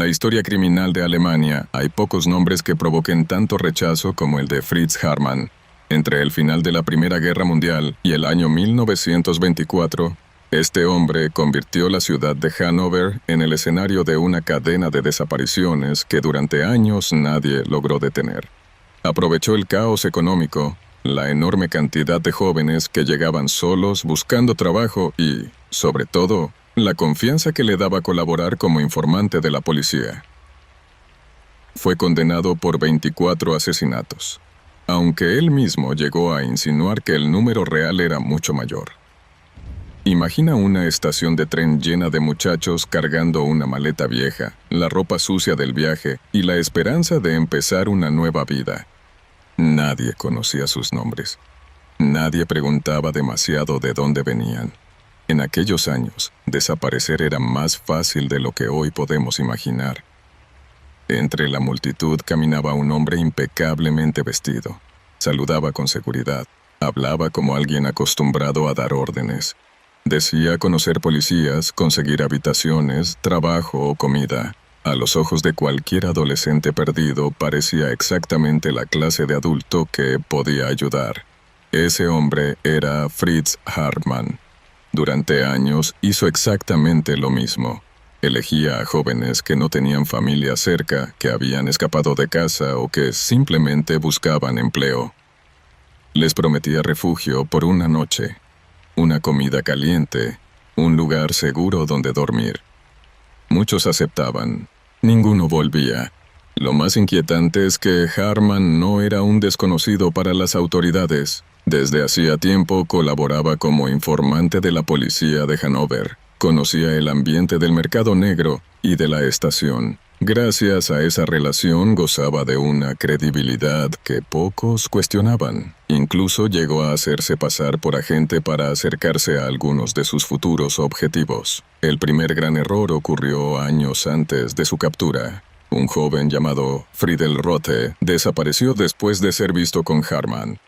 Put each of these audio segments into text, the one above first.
la historia criminal de Alemania hay pocos nombres que provoquen tanto rechazo como el de Fritz Haarmann. Entre el final de la Primera Guerra Mundial y el año 1924, este hombre convirtió la ciudad de Hannover en el escenario de una cadena de desapariciones que durante años nadie logró detener. Aprovechó el caos económico, la enorme cantidad de jóvenes que llegaban solos buscando trabajo y, sobre todo, la confianza que le daba colaborar como informante de la policía. Fue condenado por 24 asesinatos, aunque él mismo llegó a insinuar que el número real era mucho mayor. Imagina una estación de tren llena de muchachos cargando una maleta vieja, la ropa sucia del viaje y la esperanza de empezar una nueva vida. Nadie conocía sus nombres. Nadie preguntaba demasiado de dónde venían. En aquellos años, desaparecer era más fácil de lo que hoy podemos imaginar. Entre la multitud caminaba un hombre impecablemente vestido. Saludaba con seguridad. Hablaba como alguien acostumbrado a dar órdenes. Decía conocer policías, conseguir habitaciones, trabajo o comida. A los ojos de cualquier adolescente perdido parecía exactamente la clase de adulto que podía ayudar. Ese hombre era Fritz Haarmann. Durante años hizo exactamente lo mismo. Elegía a jóvenes que no tenían familia cerca, que habían escapado de casa o que simplemente buscaban empleo. Les prometía refugio por una noche, una comida caliente, un lugar seguro donde dormir. Muchos aceptaban. Ninguno volvía. Lo más inquietante es que Haarmann no era un desconocido para las autoridades. Desde hacía tiempo colaboraba como informante de la policía de Hannover. Conocía el ambiente del mercado negro y de la estación. Gracias a esa relación gozaba de una credibilidad que pocos cuestionaban. Incluso llegó a hacerse pasar por agente para acercarse a algunos de sus futuros objetivos. El primer gran error ocurrió años antes de su captura. Un joven llamado Friedel Rothe desapareció después de ser visto con Haarmann.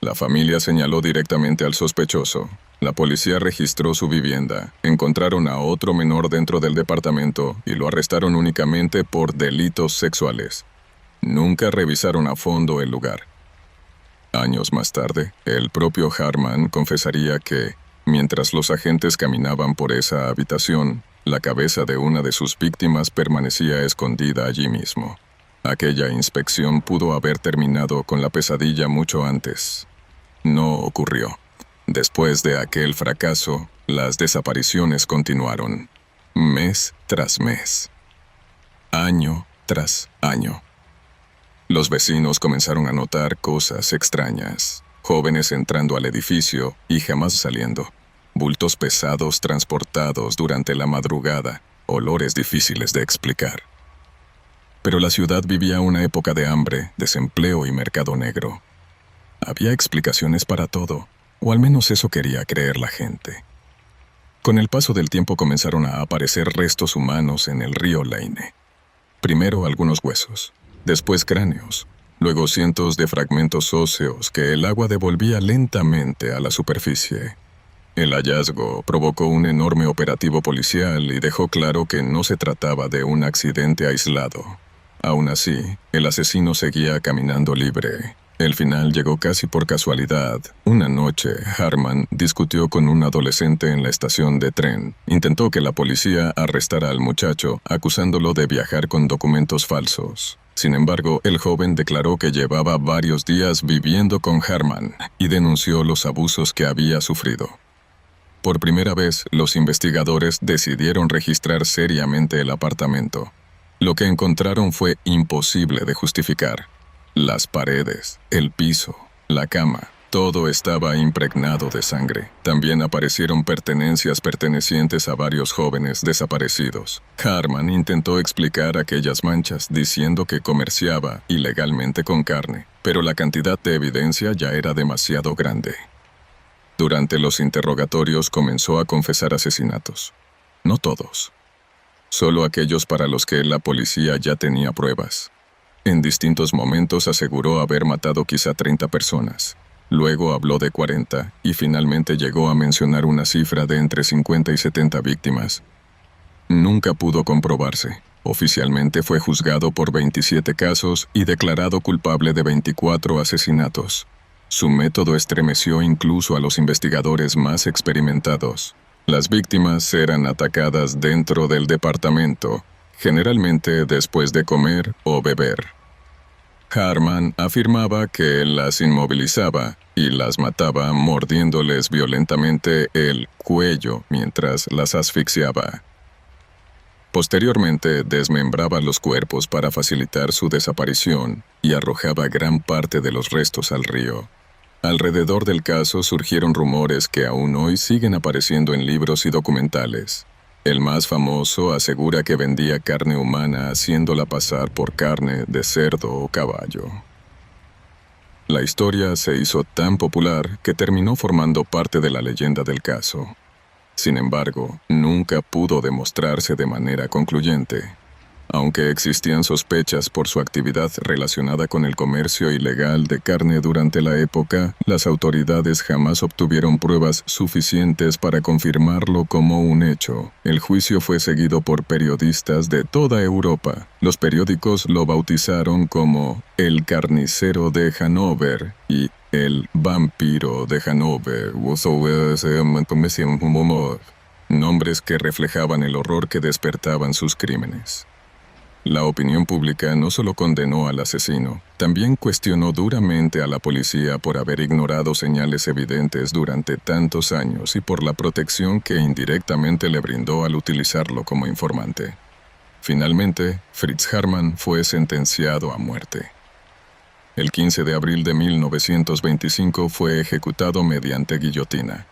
La familia señaló directamente al sospechoso. La policía registró su vivienda, encontraron a otro menor dentro del departamento y lo arrestaron únicamente por delitos sexuales. Nunca revisaron a fondo el lugar. Años más tarde, el propio Haarmann confesaría que, mientras los agentes caminaban por esa habitación, la cabeza de una de sus víctimas permanecía escondida allí mismo. Aquella inspección pudo haber terminado con la pesadilla mucho antes. No ocurrió. Después de aquel fracaso, las desapariciones continuaron, mes tras mes, año tras año. Los vecinos comenzaron a notar cosas extrañas, jóvenes entrando al edificio y jamás saliendo, bultos pesados transportados durante la madrugada, olores difíciles de explicar. Pero la ciudad vivía una época de hambre, desempleo y mercado negro. Había explicaciones para todo. O al menos eso quería creer la gente. Con el paso del tiempo comenzaron a aparecer restos humanos en el río Leine. Primero algunos huesos, después cráneos, luego cientos de fragmentos óseos que el agua devolvía lentamente a la superficie. El hallazgo provocó un enorme operativo policial y dejó claro que no se trataba de un accidente aislado. Aún así, el asesino seguía caminando libre. El final llegó casi por casualidad. Una noche, Haarmann discutió con un adolescente en la estación de tren. Intentó que la policía arrestara al muchacho, acusándolo de viajar con documentos falsos. Sin embargo, el joven declaró que llevaba varios días viviendo con Haarmann y denunció los abusos que había sufrido. Por primera vez, los investigadores decidieron registrar seriamente el apartamento. Lo que encontraron fue imposible de justificar. Las paredes, el piso, la cama, todo estaba impregnado de sangre. También aparecieron pertenencias pertenecientes a varios jóvenes desaparecidos. Haarmann intentó explicar aquellas manchas diciendo que comerciaba ilegalmente con carne, pero la cantidad de evidencia ya era demasiado grande. Durante los interrogatorios comenzó a confesar asesinatos. No todos. Solo aquellos para los que la policía ya tenía pruebas. En distintos momentos aseguró haber matado quizá 30 personas. Luego habló de 40 y finalmente llegó a mencionar una cifra de entre 50 y 70 víctimas. Nunca pudo comprobarse. Oficialmente fue juzgado por 27 casos y declarado culpable de 24 asesinatos. Su método estremeció incluso a los investigadores más experimentados. Las víctimas eran atacadas dentro del departamento, generalmente después de comer o beber. Harman afirmaba que las inmovilizaba y las mataba mordiéndoles violentamente el cuello mientras las asfixiaba. Posteriormente, desmembraba los cuerpos para facilitar su desaparición y arrojaba gran parte de los restos al río. Alrededor del caso surgieron rumores que aún hoy siguen apareciendo en libros y documentales. El más famoso asegura que vendía carne humana haciéndola pasar por carne de cerdo o caballo. La historia se hizo tan popular que terminó formando parte de la leyenda del caso. Sin embargo, nunca pudo demostrarse de manera concluyente. Aunque existían sospechas por su actividad relacionada con el comercio ilegal de carne durante la época, las autoridades jamás obtuvieron pruebas suficientes para confirmarlo como un hecho. El juicio fue seguido por periodistas de toda Europa. Los periódicos lo bautizaron como el carnicero de Hannover y el vampiro de Hannover, nombres que reflejaban el horror que despertaban sus crímenes. La opinión pública no solo condenó al asesino, también cuestionó duramente a la policía por haber ignorado señales evidentes durante tantos años y por la protección que indirectamente le brindó al utilizarlo como informante. Finalmente, Fritz Harman fue sentenciado a muerte. El 15 de abril de 1925 fue ejecutado mediante guillotina,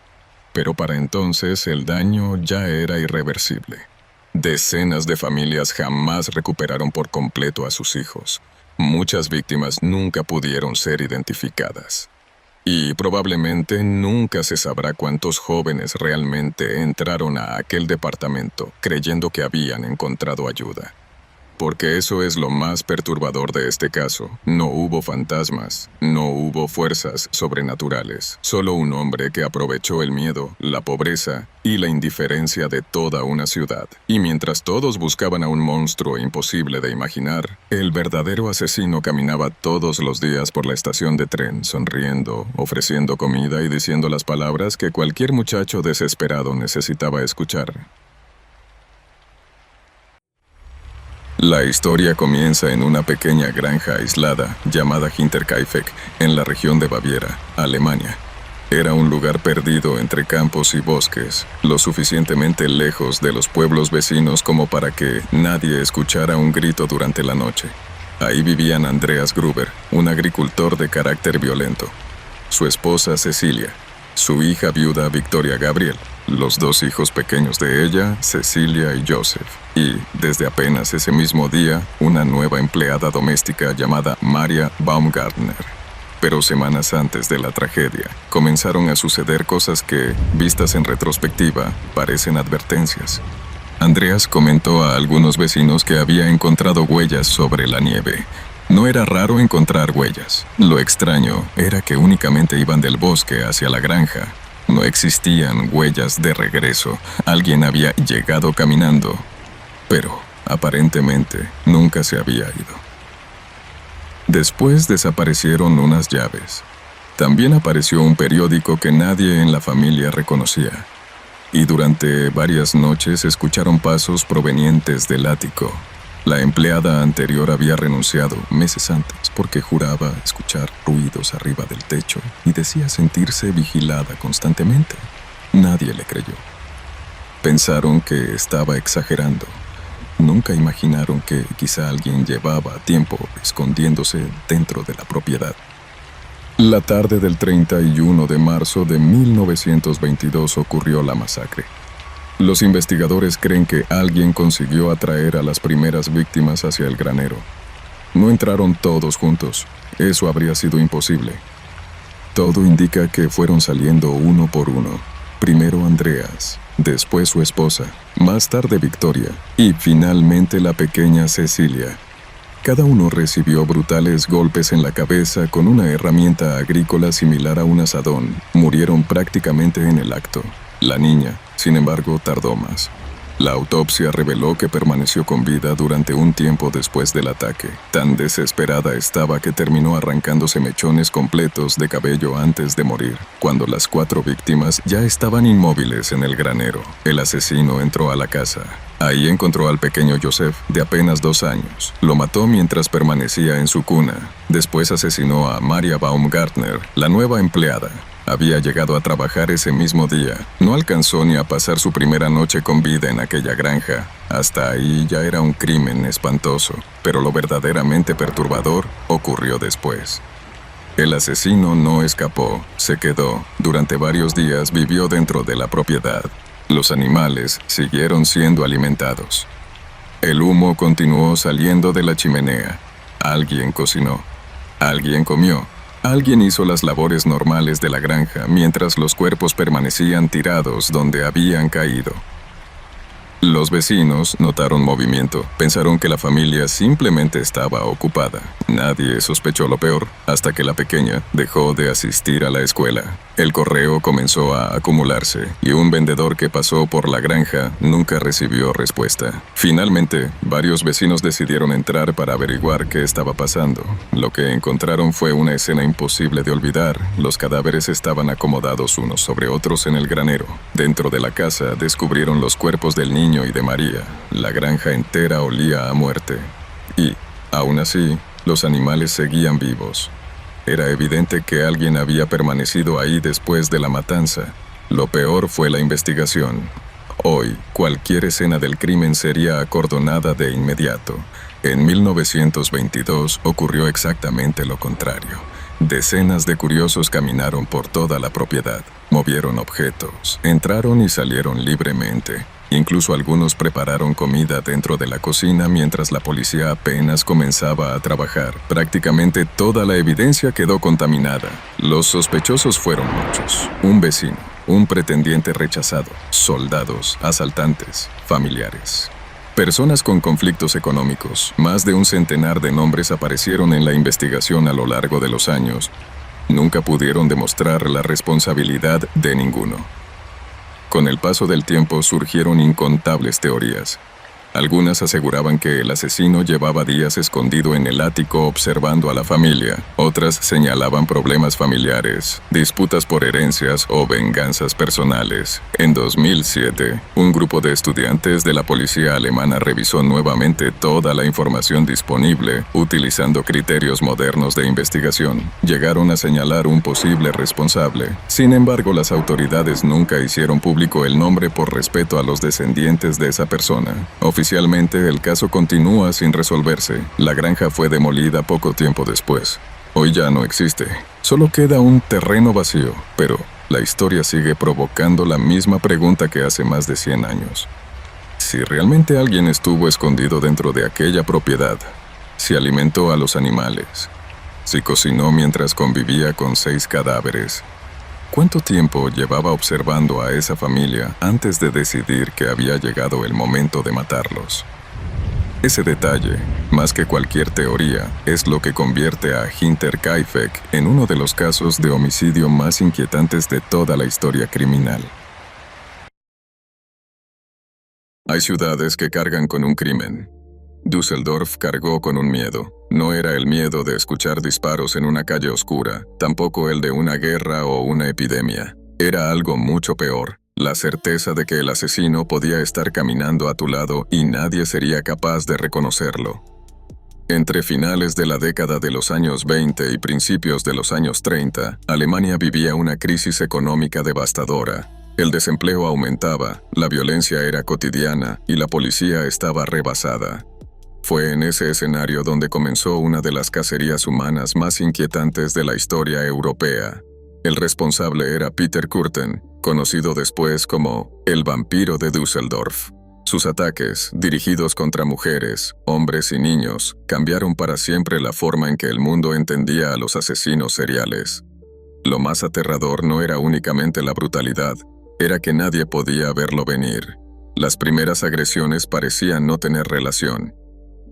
pero para entonces el daño ya era irreversible. Decenas de familias jamás recuperaron por completo a sus hijos. Muchas víctimas nunca pudieron ser identificadas. Y probablemente nunca se sabrá cuántos jóvenes realmente entraron a aquel departamento creyendo que habían encontrado ayuda. Porque eso es lo más perturbador de este caso. No hubo fantasmas, no hubo fuerzas sobrenaturales. Solo un hombre que aprovechó el miedo, la pobreza y la indiferencia de toda una ciudad. Y mientras todos buscaban a un monstruo imposible de imaginar, el verdadero asesino caminaba todos los días por la estación de tren, sonriendo, ofreciendo comida y diciendo las palabras que cualquier muchacho desesperado necesitaba escuchar. La historia comienza en una pequeña granja aislada llamada Hinterkaifeck, en la región de Baviera, Alemania. Era un lugar perdido entre campos y bosques, lo suficientemente lejos de los pueblos vecinos como para que nadie escuchara un grito durante la noche. Ahí vivían Andreas Gruber, un agricultor de carácter violento, su esposa Cecilia, su hija viuda Victoria Gabriel, los dos hijos pequeños de ella, Cecilia y Joseph, y, desde apenas ese mismo día, una nueva empleada doméstica llamada Maria Baumgartner. Pero semanas antes de la tragedia, comenzaron a suceder cosas que, vistas en retrospectiva, parecen advertencias. Andreas comentó a algunos vecinos que había encontrado huellas sobre la nieve. No era raro encontrar huellas. Lo extraño era que únicamente iban del bosque hacia la granja. No existían huellas de regreso. Alguien había llegado caminando, pero aparentemente nunca se había ido. Después desaparecieron unas llaves. También apareció un periódico que nadie en la familia reconocía. Y durante varias noches escucharon pasos provenientes del ático. La empleada anterior había renunciado meses antes porque juraba escuchar ruidos arriba del techo y decía sentirse vigilada constantemente. Nadie le creyó. Pensaron que estaba exagerando. Nunca imaginaron que quizá alguien llevaba tiempo escondiéndose dentro de la propiedad. La tarde del 31 de marzo de 1922 ocurrió la masacre. Los investigadores creen que alguien consiguió atraer a las primeras víctimas hacia el granero. No entraron todos juntos. Eso habría sido imposible. Todo indica que fueron saliendo uno por uno. Primero Andreas, después su esposa, más tarde Victoria y finalmente la pequeña Cecilia. Cada uno recibió brutales golpes en la cabeza con una herramienta agrícola similar a un azadón. Murieron prácticamente en el acto. La niña, sin embargo, tardó más. La autopsia reveló que permaneció con vida durante un tiempo después del ataque. Tan desesperada estaba que terminó arrancándose mechones completos de cabello antes de morir. Cuando las 4 víctimas ya estaban inmóviles en el granero, el asesino entró a la casa. Ahí encontró al pequeño Joseph, de apenas 2 años. Lo mató mientras permanecía en su cuna. Después asesinó a Maria Baumgartner, la nueva empleada. Había llegado a trabajar ese mismo día. No alcanzó ni a pasar su primera noche con vida en aquella granja. Hasta ahí ya era un crimen espantoso, pero lo verdaderamente perturbador ocurrió después. El asesino no escapó, se quedó. Durante varios días vivió dentro de la propiedad. Los animales siguieron siendo alimentados. El humo continuó saliendo de la chimenea. Alguien cocinó. Alguien comió. Alguien hizo las labores normales de la granja mientras los cuerpos permanecían tirados donde habían caído. Los vecinos notaron movimiento, pensaron que la familia simplemente estaba ocupada. Nadie sospechó lo peor hasta que la pequeña dejó de asistir a la escuela. El correo comenzó a acumularse y un vendedor que pasó por la granja nunca recibió respuesta. Finalmente, varios vecinos decidieron entrar para averiguar qué estaba pasando. Lo que encontraron fue una escena imposible de olvidar. Los cadáveres estaban acomodados unos sobre otros en el granero. Dentro de la casa descubrieron los cuerpos del niño y de María. La granja entera olía a muerte. Y, aún así, los animales seguían vivos. Era evidente que alguien había permanecido ahí después de la matanza. Lo peor fue la investigación. Hoy, cualquier escena del crimen sería acordonada de inmediato. En 1922 ocurrió exactamente lo contrario. Decenas de curiosos caminaron por toda la propiedad, movieron objetos, entraron y salieron libremente. Incluso algunos prepararon comida dentro de la cocina mientras la policía apenas comenzaba a trabajar. Prácticamente toda la evidencia quedó contaminada. Los sospechosos fueron muchos. Un vecino, un pretendiente rechazado, soldados, asaltantes, familiares. Personas con conflictos económicos. Más de un centenar de nombres aparecieron en la investigación a lo largo de los años. Nunca pudieron demostrar la responsabilidad de ninguno. Con el paso del tiempo surgieron incontables teorías. Algunas aseguraban que el asesino llevaba días escondido en el ático observando a la familia. Otras señalaban problemas familiares, disputas por herencias o venganzas personales. En 2007, un grupo de estudiantes de la policía alemana revisó nuevamente toda la información disponible, utilizando criterios modernos de investigación. Llegaron a señalar un posible responsable. Sin embargo, las autoridades nunca hicieron público el nombre por respeto a los descendientes de esa persona. Oficialmente, el caso continúa sin resolverse. La granja fue demolida poco tiempo después. Hoy ya no existe. Solo queda un terreno vacío, pero la historia sigue provocando la misma pregunta que hace más de 100 años. Si realmente alguien estuvo escondido dentro de aquella propiedad, si alimentó a los animales, si cocinó mientras convivía con 6 cadáveres, ¿cuánto tiempo llevaba observando a esa familia antes de decidir que había llegado el momento de matarlos? Ese detalle, más que cualquier teoría, es lo que convierte a Hinterkaifeck en uno de los casos de homicidio más inquietantes de toda la historia criminal. Hay ciudades que cargan con un crimen. Düsseldorf cargó con un miedo. No era el miedo de escuchar disparos en una calle oscura, tampoco el de una guerra o una epidemia. Era algo mucho peor, la certeza de que el asesino podía estar caminando a tu lado y nadie sería capaz de reconocerlo. Entre finales de la década de los años 20 y principios de los años 30, Alemania vivía una crisis económica devastadora. El desempleo aumentaba, la violencia era cotidiana y la policía estaba rebasada. Fue en ese escenario donde comenzó una de las cacerías humanas más inquietantes de la historia europea. El responsable era Peter Kürten, conocido después como el vampiro de Düsseldorf. Sus ataques, dirigidos contra mujeres, hombres y niños, cambiaron para siempre la forma en que el mundo entendía a los asesinos seriales. Lo más aterrador no era únicamente la brutalidad, era que nadie podía verlo venir. Las primeras agresiones parecían no tener relación.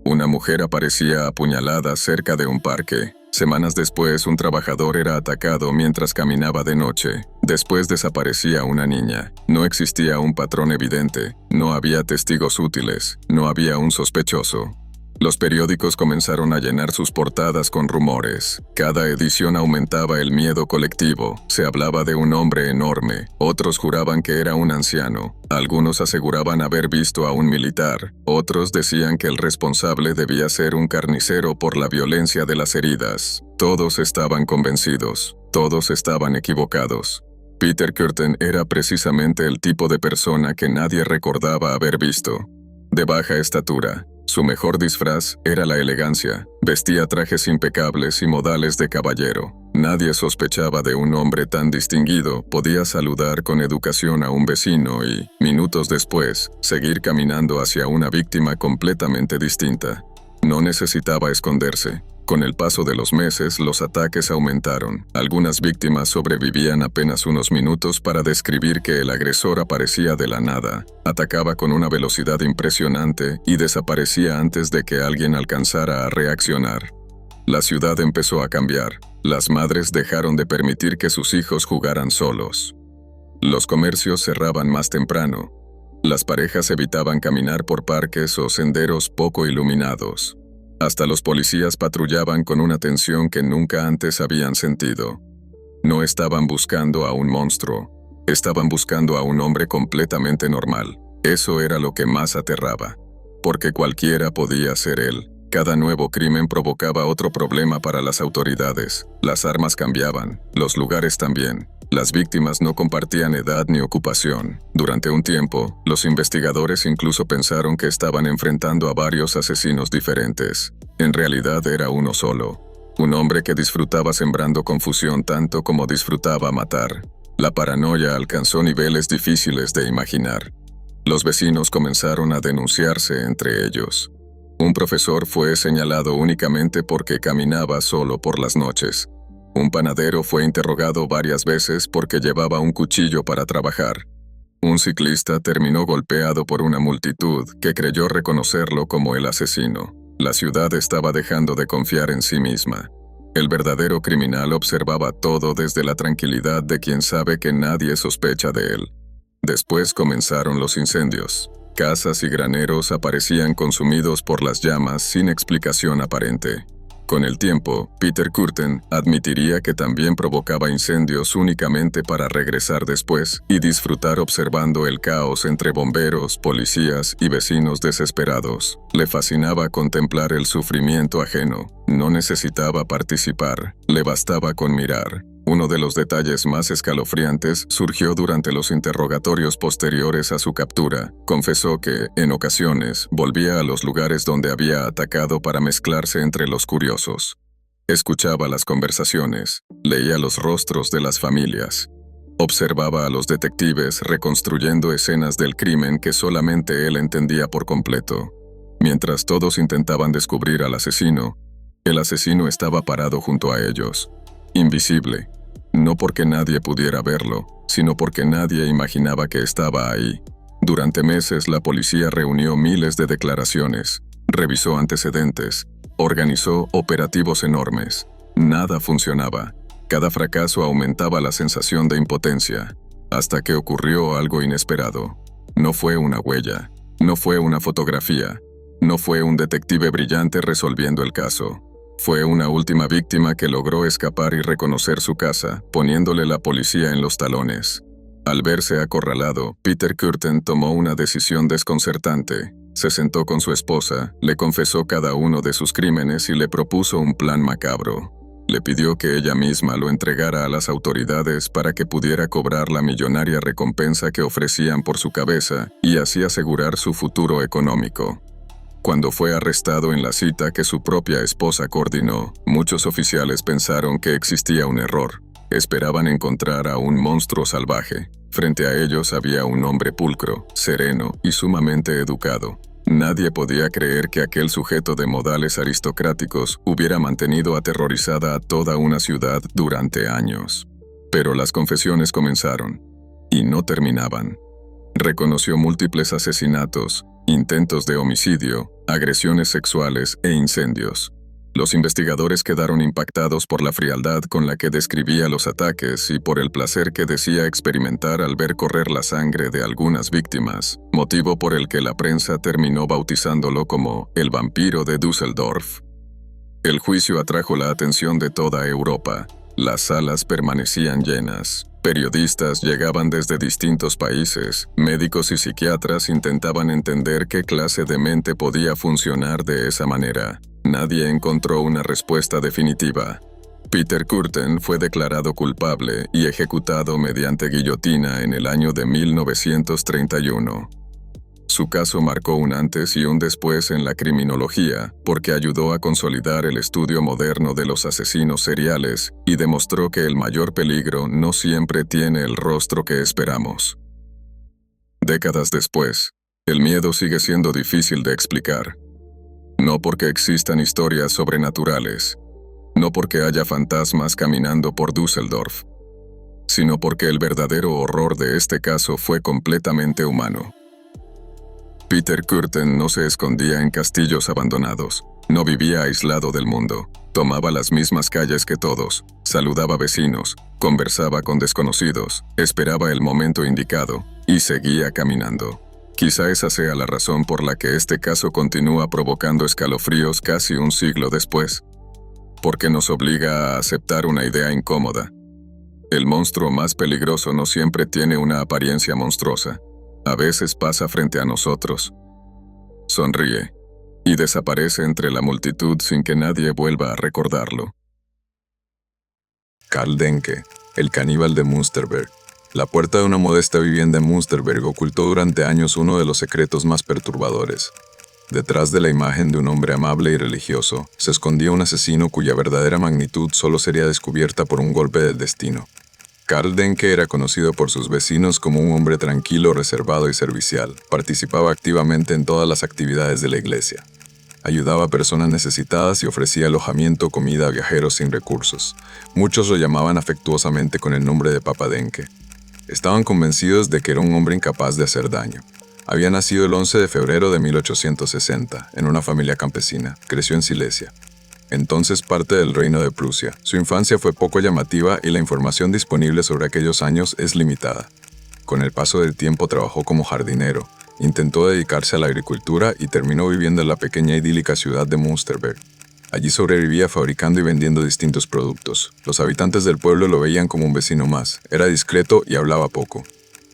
Una mujer aparecía apuñalada cerca de un parque. Semanas después, un trabajador era atacado mientras caminaba de noche. Después desaparecía una niña. No existía un patrón evidente. No había testigos útiles. No había un sospechoso. Los periódicos comenzaron a llenar sus portadas con rumores. Cada edición aumentaba el miedo colectivo. Se hablaba de un hombre enorme. Otros juraban que era un anciano. Algunos aseguraban haber visto a un militar. Otros decían que el responsable debía ser un carnicero por la violencia de las heridas. Todos estaban convencidos. Todos estaban equivocados. Peter Kürten era precisamente el tipo de persona que nadie recordaba haber visto. De baja estatura. Su mejor disfraz era la elegancia. Vestía trajes impecables y modales de caballero. Nadie sospechaba de un hombre tan distinguido. Podía saludar con educación a un vecino y, minutos después, seguir caminando hacia una víctima completamente distinta. No necesitaba esconderse. Con el paso de los meses, los ataques aumentaron. Algunas víctimas sobrevivían apenas unos minutos para describir que el agresor aparecía de la nada, atacaba con una velocidad impresionante y desaparecía antes de que alguien alcanzara a reaccionar. La ciudad empezó a cambiar. Las madres dejaron de permitir que sus hijos jugaran solos. Los comercios cerraban más temprano. Las parejas evitaban caminar por parques o senderos poco iluminados. Hasta los policías patrullaban con una tensión que nunca antes habían sentido. No estaban buscando a un monstruo, estaban buscando a un hombre completamente normal. Eso era lo que más aterraba, porque cualquiera podía ser él. Cada nuevo crimen provocaba otro problema para las autoridades. Las armas cambiaban, los lugares también. Las víctimas no compartían edad ni ocupación. Durante un tiempo, los investigadores incluso pensaron que estaban enfrentando a varios asesinos diferentes. En realidad era uno solo. Un hombre que disfrutaba sembrando confusión tanto como disfrutaba matar. La paranoia alcanzó niveles difíciles de imaginar. Los vecinos comenzaron a denunciarse entre ellos. Un profesor fue señalado únicamente porque caminaba solo por las noches. Un panadero fue interrogado varias veces porque llevaba un cuchillo para trabajar. Un ciclista terminó golpeado por una multitud que creyó reconocerlo como el asesino. La ciudad estaba dejando de confiar en sí misma. El verdadero criminal observaba todo desde la tranquilidad de quien sabe que nadie sospecha de él. Después comenzaron los incendios. Casas y graneros aparecían consumidos por las llamas sin explicación aparente. Con el tiempo, Peter Kürten admitiría que también provocaba incendios únicamente para regresar después y disfrutar observando el caos entre bomberos, policías y vecinos desesperados. Le fascinaba contemplar el sufrimiento ajeno. No necesitaba participar, le bastaba con mirar. Uno de los detalles más escalofriantes surgió durante los interrogatorios posteriores a su captura. Confesó que, en ocasiones, volvía a los lugares donde había atacado para mezclarse entre los curiosos. Escuchaba las conversaciones, leía los rostros de las familias. Observaba a los detectives reconstruyendo escenas del crimen que solamente él entendía por completo. Mientras todos intentaban descubrir al asesino, el asesino estaba parado junto a ellos. Invisible, no porque nadie pudiera verlo, sino porque nadie imaginaba que estaba ahí. Durante meses la policía reunió miles de declaraciones, revisó antecedentes, organizó operativos enormes. Nada funcionaba. Cada fracaso aumentaba la sensación de impotencia, hasta que ocurrió algo inesperado. No fue una huella, no fue una fotografía, no fue un detective brillante resolviendo el caso. Fue una última víctima que logró escapar y reconocer su casa, poniéndole la policía en los talones. Al verse acorralado, Peter Kürten tomó una decisión desconcertante. Se sentó con su esposa, le confesó cada uno de sus crímenes y le propuso un plan macabro. Le pidió que ella misma lo entregara a las autoridades para que pudiera cobrar la millonaria recompensa que ofrecían por su cabeza y así asegurar su futuro económico. Cuando fue arrestado en la cita que su propia esposa coordinó, muchos oficiales pensaron que existía un error. Esperaban encontrar a un monstruo salvaje. Frente a ellos había un hombre pulcro, sereno y sumamente educado. Nadie podía creer que aquel sujeto de modales aristocráticos hubiera mantenido aterrorizada a toda una ciudad durante años. Pero las confesiones comenzaron, y no terminaban. Reconoció múltiples asesinatos, intentos de homicidio, agresiones sexuales e incendios. Los investigadores quedaron impactados por la frialdad con la que describía los ataques y por el placer que decía experimentar al ver correr la sangre de algunas víctimas, motivo por el que la prensa terminó bautizándolo como el vampiro de Düsseldorf. El juicio atrajo la atención de toda Europa. Las salas permanecían llenas. Periodistas llegaban desde distintos países. Médicos y psiquiatras intentaban entender qué clase de mente podía funcionar de esa manera. Nadie encontró una respuesta definitiva. Peter Kürten fue declarado culpable y ejecutado mediante guillotina en el año de 1931. Su caso marcó un antes y un después en la criminología porque ayudó a consolidar el estudio moderno de los asesinos seriales y demostró que el mayor peligro no siempre tiene el rostro que esperamos. Décadas después, el miedo sigue siendo difícil de explicar. No porque existan historias sobrenaturales, no porque haya fantasmas caminando por Düsseldorf, sino porque el verdadero horror de este caso fue completamente humano. Peter Kürten no se escondía en castillos abandonados, no vivía aislado del mundo, tomaba las mismas calles que todos, saludaba vecinos, conversaba con desconocidos, esperaba el momento indicado y seguía caminando. Quizá esa sea la razón por la que este caso continúa provocando escalofríos casi un siglo después, porque nos obliga a aceptar una idea incómoda. El monstruo más peligroso no siempre tiene una apariencia monstruosa. A veces pasa frente a nosotros, sonríe y desaparece entre la multitud sin que nadie vuelva a recordarlo. Karl Denke, el caníbal de Münsterberg. La puerta de una modesta vivienda en Münsterberg ocultó durante años uno de los secretos más perturbadores. Detrás de la imagen de un hombre amable y religioso, se escondía un asesino cuya verdadera magnitud solo sería descubierta por un golpe del destino. Karl Denke era conocido por sus vecinos como un hombre tranquilo, reservado y servicial. Participaba activamente en todas las actividades de la iglesia. Ayudaba a personas necesitadas y ofrecía alojamiento, comida a viajeros sin recursos. Muchos lo llamaban afectuosamente con el nombre de Papa Denke. Estaban convencidos de que era un hombre incapaz de hacer daño. Había nacido el 11 de febrero de 1860, en una familia campesina. Creció en Silesia, entonces parte del Reino de Prusia. Su infancia fue poco llamativa y la información disponible sobre aquellos años es limitada. Con el paso del tiempo trabajó como jardinero, intentó dedicarse a la agricultura y terminó viviendo en la pequeña idílica ciudad de Münsterberg. Allí sobrevivía fabricando y vendiendo distintos productos. Los habitantes del pueblo lo veían como un vecino más. Era discreto y hablaba poco.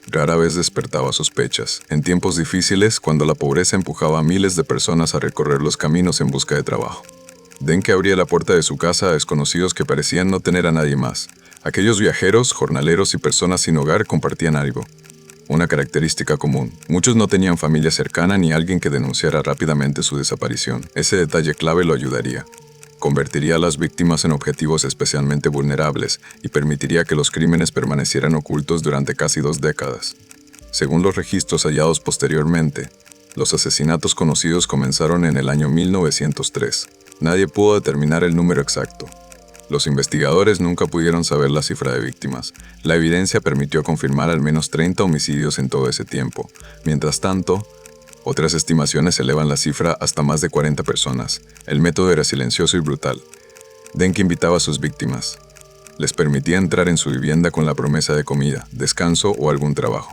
Rara vez despertaba sospechas. En tiempos difíciles, cuando la pobreza empujaba a miles de personas a recorrer los caminos en busca de trabajo, Denke abría la puerta de su casa a desconocidos que parecían no tener a nadie más. Aquellos viajeros, jornaleros y personas sin hogar compartían algo. Una característica común. Muchos no tenían familia cercana ni alguien que denunciara rápidamente su desaparición. Ese detalle clave lo ayudaría. Convertiría a las víctimas en objetivos especialmente vulnerables y permitiría que los crímenes permanecieran ocultos durante casi 2 décadas. Según los registros hallados posteriormente, los asesinatos conocidos comenzaron en el año 1903. Nadie pudo determinar el número exacto. Los investigadores nunca pudieron saber la cifra de víctimas. La evidencia permitió confirmar al menos 30 homicidios en todo ese tiempo. Mientras tanto, otras estimaciones elevan la cifra hasta más de 40 personas. El método era silencioso y brutal. Denke invitaba a sus víctimas. Les permitía entrar en su vivienda con la promesa de comida, descanso o algún trabajo.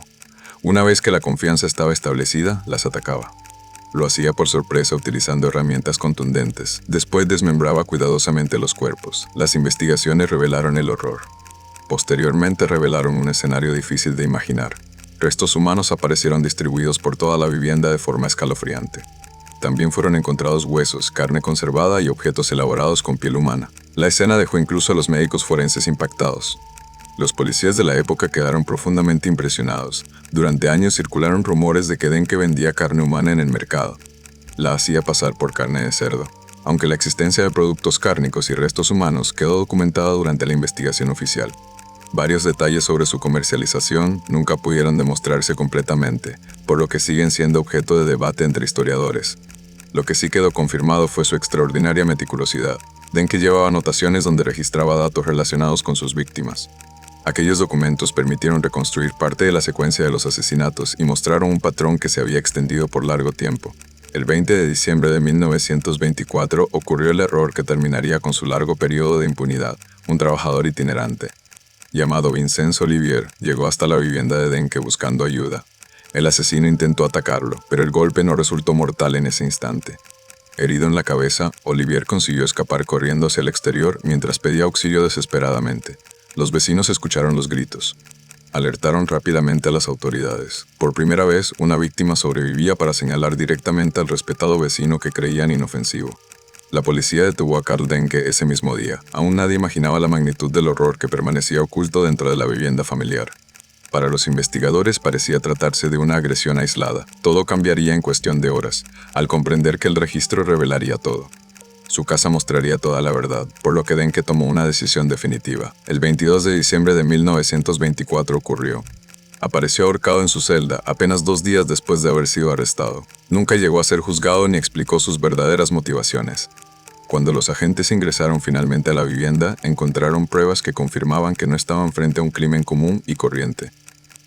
Una vez que la confianza estaba establecida, las atacaba. Lo hacía por sorpresa utilizando herramientas contundentes. Después desmembraba cuidadosamente los cuerpos. Las investigaciones revelaron el horror. Posteriormente revelaron un escenario difícil de imaginar. Restos humanos aparecieron distribuidos por toda la vivienda de forma escalofriante. También fueron encontrados huesos, carne conservada y objetos elaborados con piel humana. La escena dejó incluso a los médicos forenses impactados. Los policías de la época quedaron profundamente impresionados. Durante años circularon rumores de que Denke vendía carne humana en el mercado. La hacía pasar por carne de cerdo. Aunque la existencia de productos cárnicos y restos humanos quedó documentada durante la investigación oficial. Varios detalles sobre su comercialización nunca pudieron demostrarse completamente, por lo que siguen siendo objeto de debate entre historiadores. Lo que sí quedó confirmado fue su extraordinaria meticulosidad. Denke llevaba anotaciones donde registraba datos relacionados con sus víctimas. Aquellos documentos permitieron reconstruir parte de la secuencia de los asesinatos y mostraron un patrón que se había extendido por largo tiempo. El 20 de diciembre de 1924 ocurrió el error que terminaría con su largo periodo de impunidad. Un trabajador itinerante, llamado Vincenzo Olivier, llegó hasta la vivienda de Denke buscando ayuda. El asesino intentó atacarlo, pero el golpe no resultó mortal en ese instante. Herido en la cabeza, Olivier consiguió escapar corriendo hacia el exterior mientras pedía auxilio desesperadamente. Los vecinos escucharon los gritos. Alertaron rápidamente a las autoridades. Por primera vez, una víctima sobrevivía para señalar directamente al respetado vecino que creían inofensivo. La policía detuvo a Karl Denke ese mismo día. Aún nadie imaginaba la magnitud del horror que permanecía oculto dentro de la vivienda familiar. Para los investigadores parecía tratarse de una agresión aislada. Todo cambiaría en cuestión de horas, al comprender que el registro revelaría todo. Su casa mostraría toda la verdad, por lo que Denke tomó una decisión definitiva. El 22 de diciembre de 1924 ocurrió. Apareció ahorcado en su celda apenas 2 días después de haber sido arrestado. Nunca llegó a ser juzgado ni explicó sus verdaderas motivaciones. Cuando los agentes ingresaron finalmente a la vivienda, encontraron pruebas que confirmaban que no estaban frente a un crimen común y corriente.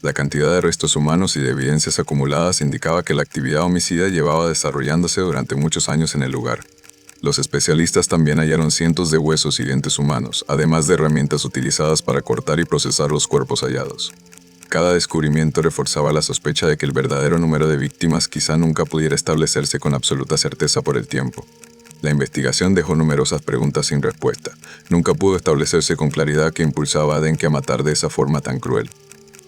La cantidad de restos humanos y de evidencias acumuladas indicaba que la actividad homicida llevaba desarrollándose durante muchos años en el lugar. Los especialistas también hallaron cientos de huesos y dientes humanos, además de herramientas utilizadas para cortar y procesar los cuerpos hallados. Cada descubrimiento reforzaba la sospecha de que el verdadero número de víctimas quizá nunca pudiera establecerse con absoluta certeza por el tiempo. La investigación dejó numerosas preguntas sin respuesta. Nunca pudo establecerse con claridad qué impulsaba a Denke a matar de esa forma tan cruel.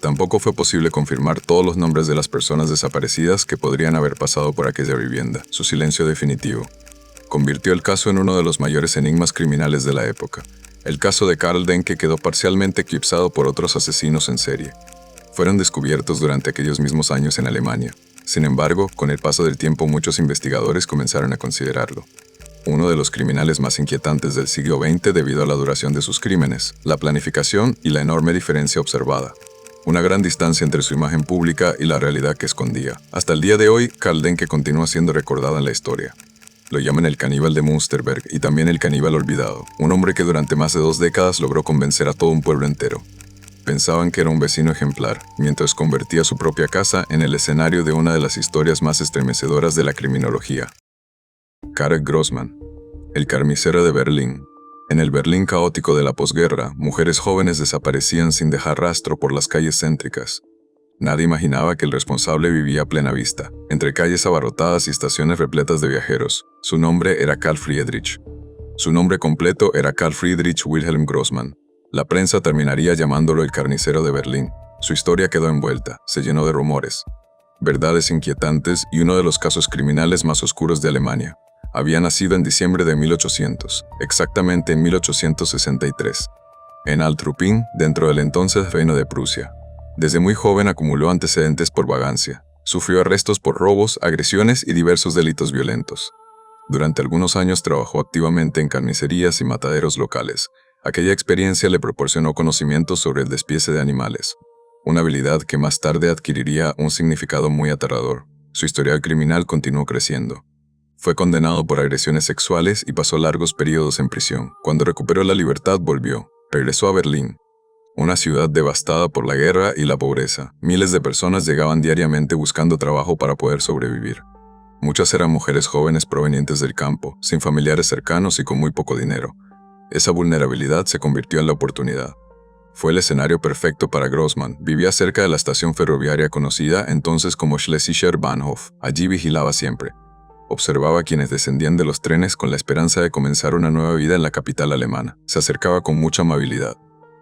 Tampoco fue posible confirmar todos los nombres de las personas desaparecidas que podrían haber pasado por aquella vivienda. Su silencio definitivo convirtió el caso en uno de los mayores enigmas criminales de la época. El caso de Karl Denke quedó parcialmente eclipsado por otros asesinos en serie. Fueron descubiertos durante aquellos mismos años en Alemania. Sin embargo, con el paso del tiempo muchos investigadores comenzaron a considerarlo uno de los criminales más inquietantes del siglo XX debido a la duración de sus crímenes, la planificación y la enorme diferencia observada. Una gran distancia entre su imagen pública y la realidad que escondía. Hasta el día de hoy, Karl Denke continúa siendo recordado en la historia. Lo llaman el caníbal de Münsterberg y también el caníbal olvidado, un hombre que durante más de 2 décadas logró convencer a todo un pueblo entero. Pensaban que era un vecino ejemplar, mientras convertía su propia casa en el escenario de una de las historias más estremecedoras de la criminología. Karl Grossmann, el carnicero de Berlín. En el Berlín caótico de la posguerra, mujeres jóvenes desaparecían sin dejar rastro por las calles céntricas. Nadie imaginaba que el responsable vivía a plena vista, entre calles abarrotadas y estaciones repletas de viajeros. Su nombre era Karl Friedrich. Su nombre completo era Karl Friedrich Wilhelm Grossmann. La prensa terminaría llamándolo el carnicero de Berlín. Su historia quedó envuelta, se llenó de rumores, verdades inquietantes y uno de los casos criminales más oscuros de Alemania. Había nacido en diciembre de 1800, exactamente en 1863, en Alt-Ruppin, dentro del entonces Reino de Prusia. Desde muy joven acumuló antecedentes por vagancia. Sufrió arrestos por robos, agresiones y diversos delitos violentos. Durante algunos años trabajó activamente en carnicerías y mataderos locales. Aquella experiencia le proporcionó conocimientos sobre el despiece de animales, una habilidad que más tarde adquiriría un significado muy aterrador. Su historial criminal continuó creciendo. Fue condenado por agresiones sexuales y pasó largos periodos en prisión. Cuando recuperó la libertad regresó a Berlín, una ciudad devastada por la guerra y la pobreza. Miles de personas llegaban diariamente buscando trabajo para poder sobrevivir. Muchas eran mujeres jóvenes provenientes del campo, sin familiares cercanos y con muy poco dinero. Esa vulnerabilidad se convirtió en la oportunidad. Fue el escenario perfecto para Grossmann. Vivía cerca de la estación ferroviaria conocida entonces como Schlesischer Bahnhof. Allí vigilaba siempre. Observaba a quienes descendían de los trenes con la esperanza de comenzar una nueva vida en la capital alemana. Se acercaba con mucha amabilidad.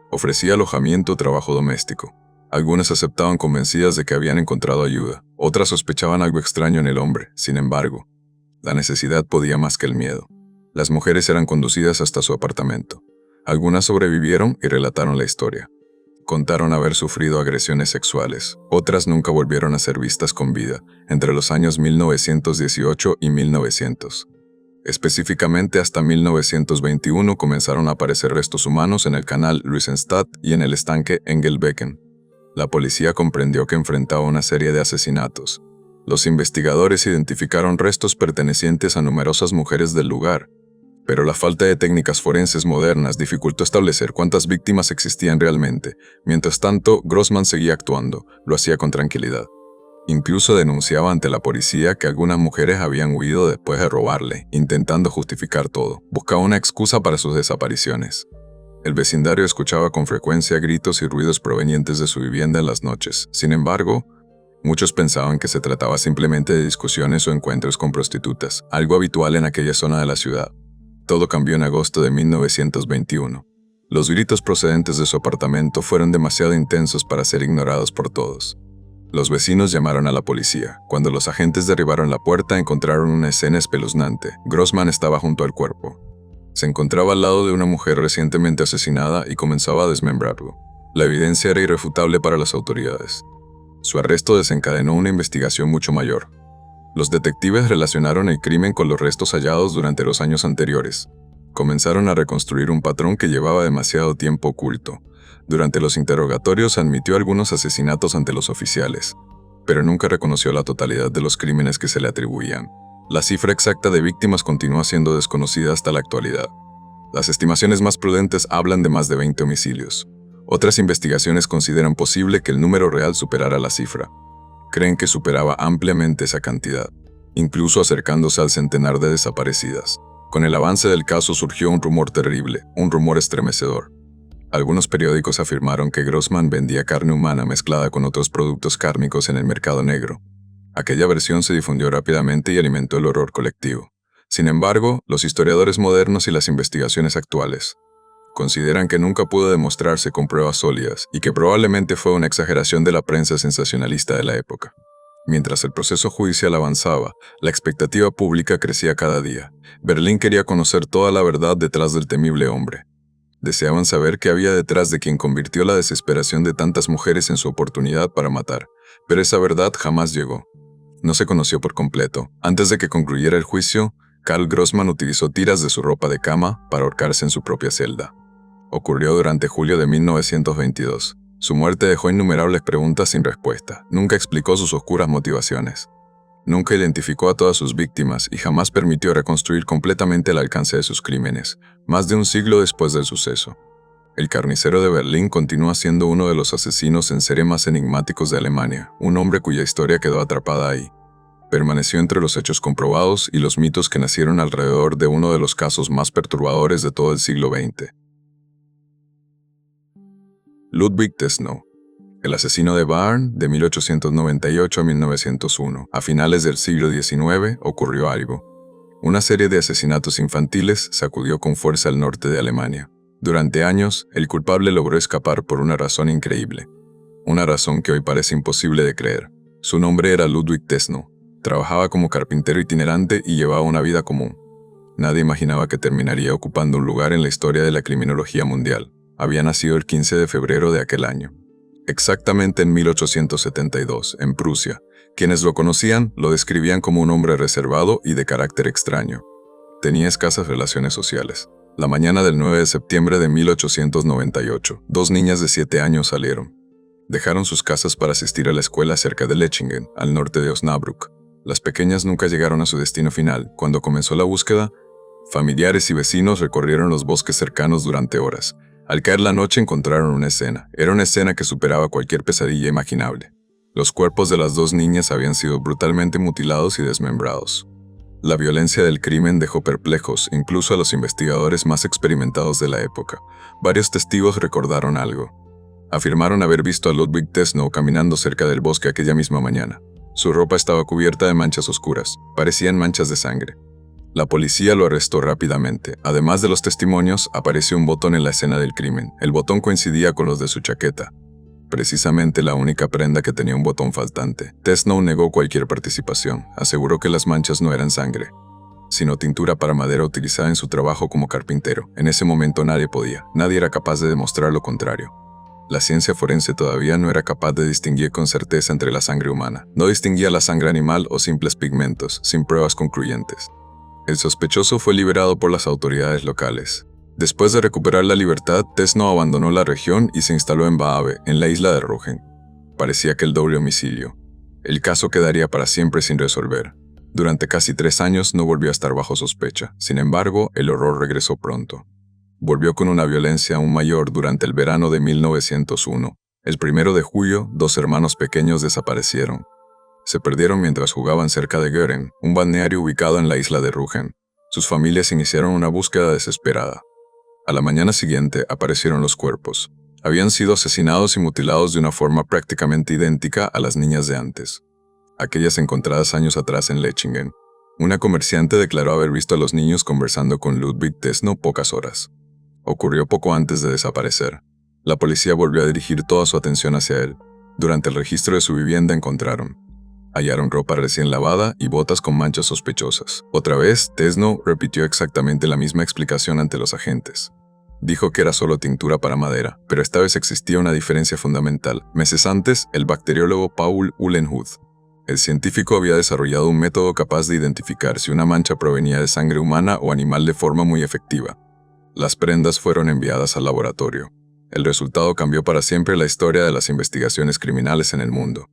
Ofrecía alojamiento o trabajo doméstico. Algunas aceptaban convencidas de que habían encontrado ayuda. Otras sospechaban algo extraño en el hombre. Sin embargo, la necesidad podía más que el miedo. Las mujeres eran conducidas hasta su apartamento. Algunas sobrevivieron y relataron la historia. Contaron haber sufrido agresiones sexuales. Otras nunca volvieron a ser vistas con vida, entre los años 1918 y 1900. Específicamente hasta 1921 comenzaron a aparecer restos humanos en el canal Luisenstadt y en el estanque Engelbecken. La policía comprendió que enfrentaba una serie de asesinatos. Los investigadores identificaron restos pertenecientes a numerosas mujeres del lugar. Pero la falta de técnicas forenses modernas dificultó establecer cuántas víctimas existían realmente. Mientras tanto, Grossman seguía actuando, lo hacía con tranquilidad. Incluso denunciaba ante la policía que algunas mujeres habían huido después de robarle, intentando justificar todo. Buscaba una excusa para sus desapariciones. El vecindario escuchaba con frecuencia gritos y ruidos provenientes de su vivienda en las noches. Sin embargo, muchos pensaban que se trataba simplemente de discusiones o encuentros con prostitutas, algo habitual en aquella zona de la ciudad. Todo cambió en agosto de 1921. Los gritos procedentes de su apartamento fueron demasiado intensos para ser ignorados por todos. Los vecinos llamaron a la policía. Cuando los agentes derribaron la puerta, encontraron una escena espeluznante. Grossman estaba junto al cuerpo. Se encontraba al lado de una mujer recientemente asesinada y comenzaba a desmembrarlo. La evidencia era irrefutable para las autoridades. Su arresto desencadenó una investigación mucho mayor. Los detectives relacionaron el crimen con los restos hallados durante los años anteriores. Comenzaron a reconstruir un patrón que llevaba demasiado tiempo oculto. Durante los interrogatorios admitió algunos asesinatos ante los oficiales, pero nunca reconoció la totalidad de los crímenes que se le atribuían. La cifra exacta de víctimas continúa siendo desconocida hasta la actualidad. Las estimaciones más prudentes hablan de más de 20 homicidios. Otras investigaciones consideran posible que el número real superara la cifra. Creen que superaba ampliamente esa cantidad, incluso acercándose al centenar de desaparecidas. Con el avance del caso surgió un rumor terrible, un rumor estremecedor. Algunos periódicos afirmaron que Grossman vendía carne humana mezclada con otros productos cárnicos en el mercado negro. Aquella versión se difundió rápidamente y alimentó el horror colectivo. Sin embargo, los historiadores modernos y las investigaciones actuales consideran que nunca pudo demostrarse con pruebas sólidas y que probablemente fue una exageración de la prensa sensacionalista de la época. Mientras el proceso judicial avanzaba, la expectativa pública crecía cada día. Berlín quería conocer toda la verdad detrás del temible hombre. Deseaban saber qué había detrás de quien convirtió la desesperación de tantas mujeres en su oportunidad para matar, pero esa verdad jamás llegó. No se conoció por completo. Antes de que concluyera el juicio, Karl Grossman utilizó tiras de su ropa de cama para ahorcarse en su propia celda. Ocurrió durante julio de 1922. Su muerte dejó innumerables preguntas sin respuesta. Nunca explicó sus oscuras motivaciones. Nunca identificó a todas sus víctimas y jamás permitió reconstruir completamente el alcance de sus crímenes, más de un siglo después del suceso. El carnicero de Berlín continúa siendo uno de los asesinos en serie más enigmáticos de Alemania, un hombre cuya historia quedó atrapada ahí. Permaneció entre los hechos comprobados y los mitos que nacieron alrededor de uno de los casos más perturbadores de todo el siglo XX. Ludwig Tesno, el asesino de Barn, de 1898 a 1901. A finales del siglo XIX ocurrió algo. Una serie de asesinatos infantiles sacudió con fuerza el norte de Alemania. Durante años, el culpable logró escapar por una razón increíble. Una razón que hoy parece imposible de creer. Su nombre era Ludwig Tesno. Trabajaba como carpintero itinerante y llevaba una vida común. Nadie imaginaba que terminaría ocupando un lugar en la historia de la criminología mundial. Había nacido el 15 de febrero de aquel año. Exactamente en 1872, en Prusia. Quienes lo conocían lo describían como un hombre reservado y de carácter extraño. Tenía escasas relaciones sociales. La mañana del 9 de septiembre de 1898, 2 niñas de 7 años salieron. Dejaron sus casas para asistir a la escuela cerca de Lechingen, al norte de Osnabrück. Las pequeñas nunca llegaron a su destino final. Cuando comenzó la búsqueda, familiares y vecinos recorrieron los bosques cercanos durante horas. Al caer la noche encontraron una escena. Era una escena que superaba cualquier pesadilla imaginable. Los cuerpos de las 2 niñas habían sido brutalmente mutilados y desmembrados. La violencia del crimen dejó perplejos incluso a los investigadores más experimentados de la época. Varios testigos recordaron algo. Afirmaron haber visto a Ludwig Tesno caminando cerca del bosque aquella misma mañana. Su ropa estaba cubierta de manchas oscuras. Parecían manchas de sangre. La policía lo arrestó rápidamente. Además de los testimonios, apareció un botón en la escena del crimen. El botón coincidía con los de su chaqueta. Precisamente la única prenda que tenía un botón faltante. Tesno negó cualquier participación. Aseguró que las manchas no eran sangre, sino tintura para madera utilizada en su trabajo como carpintero. En ese momento nadie era capaz de demostrar lo contrario. La ciencia forense todavía no era capaz de distinguir con certeza entre la sangre humana. No distinguía la sangre animal o simples pigmentos, sin pruebas concluyentes. El sospechoso fue liberado por las autoridades locales. Después de recuperar la libertad, Tesno abandonó la región y se instaló en Baave, en la isla de Rügen. Parecía que el doble homicidio. El caso quedaría para siempre sin resolver. Durante casi 3 años no volvió a estar bajo sospecha. Sin embargo, el horror regresó pronto. Volvió con una violencia aún mayor durante el verano de 1901. El 1 de julio, 2 hermanos pequeños desaparecieron. Se perdieron mientras jugaban cerca de Gören, un balneario ubicado en la isla de Rügen. Sus familias iniciaron una búsqueda desesperada. A la mañana siguiente aparecieron los cuerpos. Habían sido asesinados y mutilados de una forma prácticamente idéntica a las niñas de antes, aquellas encontradas años atrás en Lechingen. Una comerciante declaró haber visto a los niños conversando con Ludwig Tesno pocas horas. Ocurrió poco antes de desaparecer. La policía volvió a dirigir toda su atención hacia él. Durante el registro de su vivienda hallaron ropa recién lavada y botas con manchas sospechosas. Otra vez, Tesno repitió exactamente la misma explicación ante los agentes. Dijo que era solo tintura para madera, pero esta vez existía una diferencia fundamental. Meses antes, el bacteriólogo Paul Uhlenhuth, el científico, había desarrollado un método capaz de identificar si una mancha provenía de sangre humana o animal de forma muy efectiva. Las prendas fueron enviadas al laboratorio. El resultado cambió para siempre la historia de las investigaciones criminales en el mundo.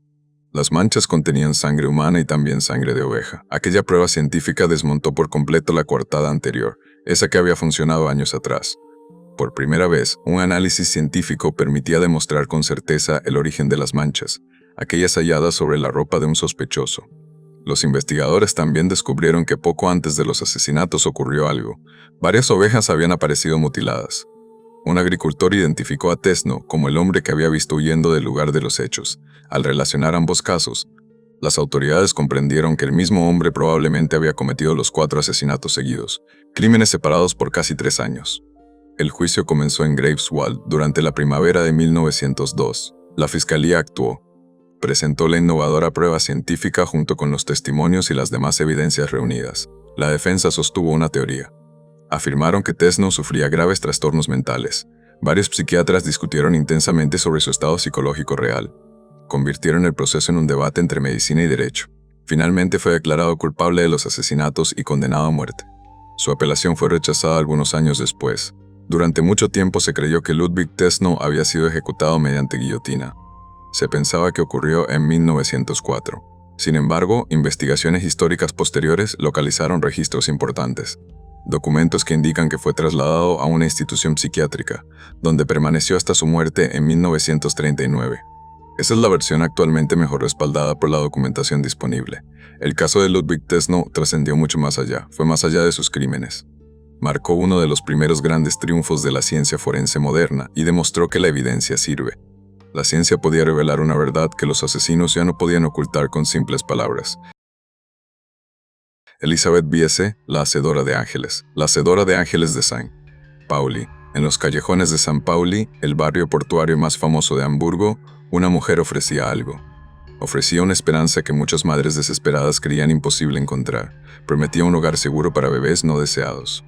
Las manchas contenían sangre humana y también sangre de oveja. Aquella prueba científica desmontó por completo la coartada anterior, esa que había funcionado años atrás. Por primera vez, un análisis científico permitía demostrar con certeza el origen de las manchas, aquellas halladas sobre la ropa de un sospechoso. Los investigadores también descubrieron que poco antes de los asesinatos ocurrió algo. Varias ovejas habían aparecido mutiladas. Un agricultor identificó a Tesno como el hombre que había visto huyendo del lugar de los hechos. Al relacionar ambos casos, las autoridades comprendieron que el mismo hombre probablemente había cometido los 4 asesinatos seguidos, crímenes separados por casi 3 años. El juicio comenzó en Greifswald durante la primavera de 1902. La fiscalía actuó. Presentó la innovadora prueba científica junto con los testimonios y las demás evidencias reunidas. La defensa sostuvo una teoría. Afirmaron que Tesno sufría graves trastornos mentales. Varios psiquiatras discutieron intensamente sobre su estado psicológico real. Convirtieron el proceso en un debate entre medicina y derecho. Finalmente fue declarado culpable de los asesinatos y condenado a muerte. Su apelación fue rechazada algunos años después. Durante mucho tiempo se creyó que Ludwig Tesno había sido ejecutado mediante guillotina. Se pensaba que ocurrió en 1904. Sin embargo, investigaciones históricas posteriores localizaron registros importantes. Documentos que indican que fue trasladado a una institución psiquiátrica, donde permaneció hasta su muerte en 1939. Esa es la versión actualmente mejor respaldada por la documentación disponible. El caso de Ludwig Tesno trascendió mucho más allá, fue más allá de sus crímenes. Marcó uno de los primeros grandes triunfos de la ciencia forense moderna y demostró que la evidencia sirve. La ciencia podía revelar una verdad que los asesinos ya no podían ocultar con simples palabras. Elisabeth Wiese, la hacedora de ángeles. La hacedora de ángeles de St. Pauli. En los callejones de San Pauli, el barrio portuario más famoso de Hamburgo, una mujer ofrecía algo. Ofrecía una esperanza que muchas madres desesperadas creían imposible encontrar. Prometía un hogar seguro para bebés no deseados.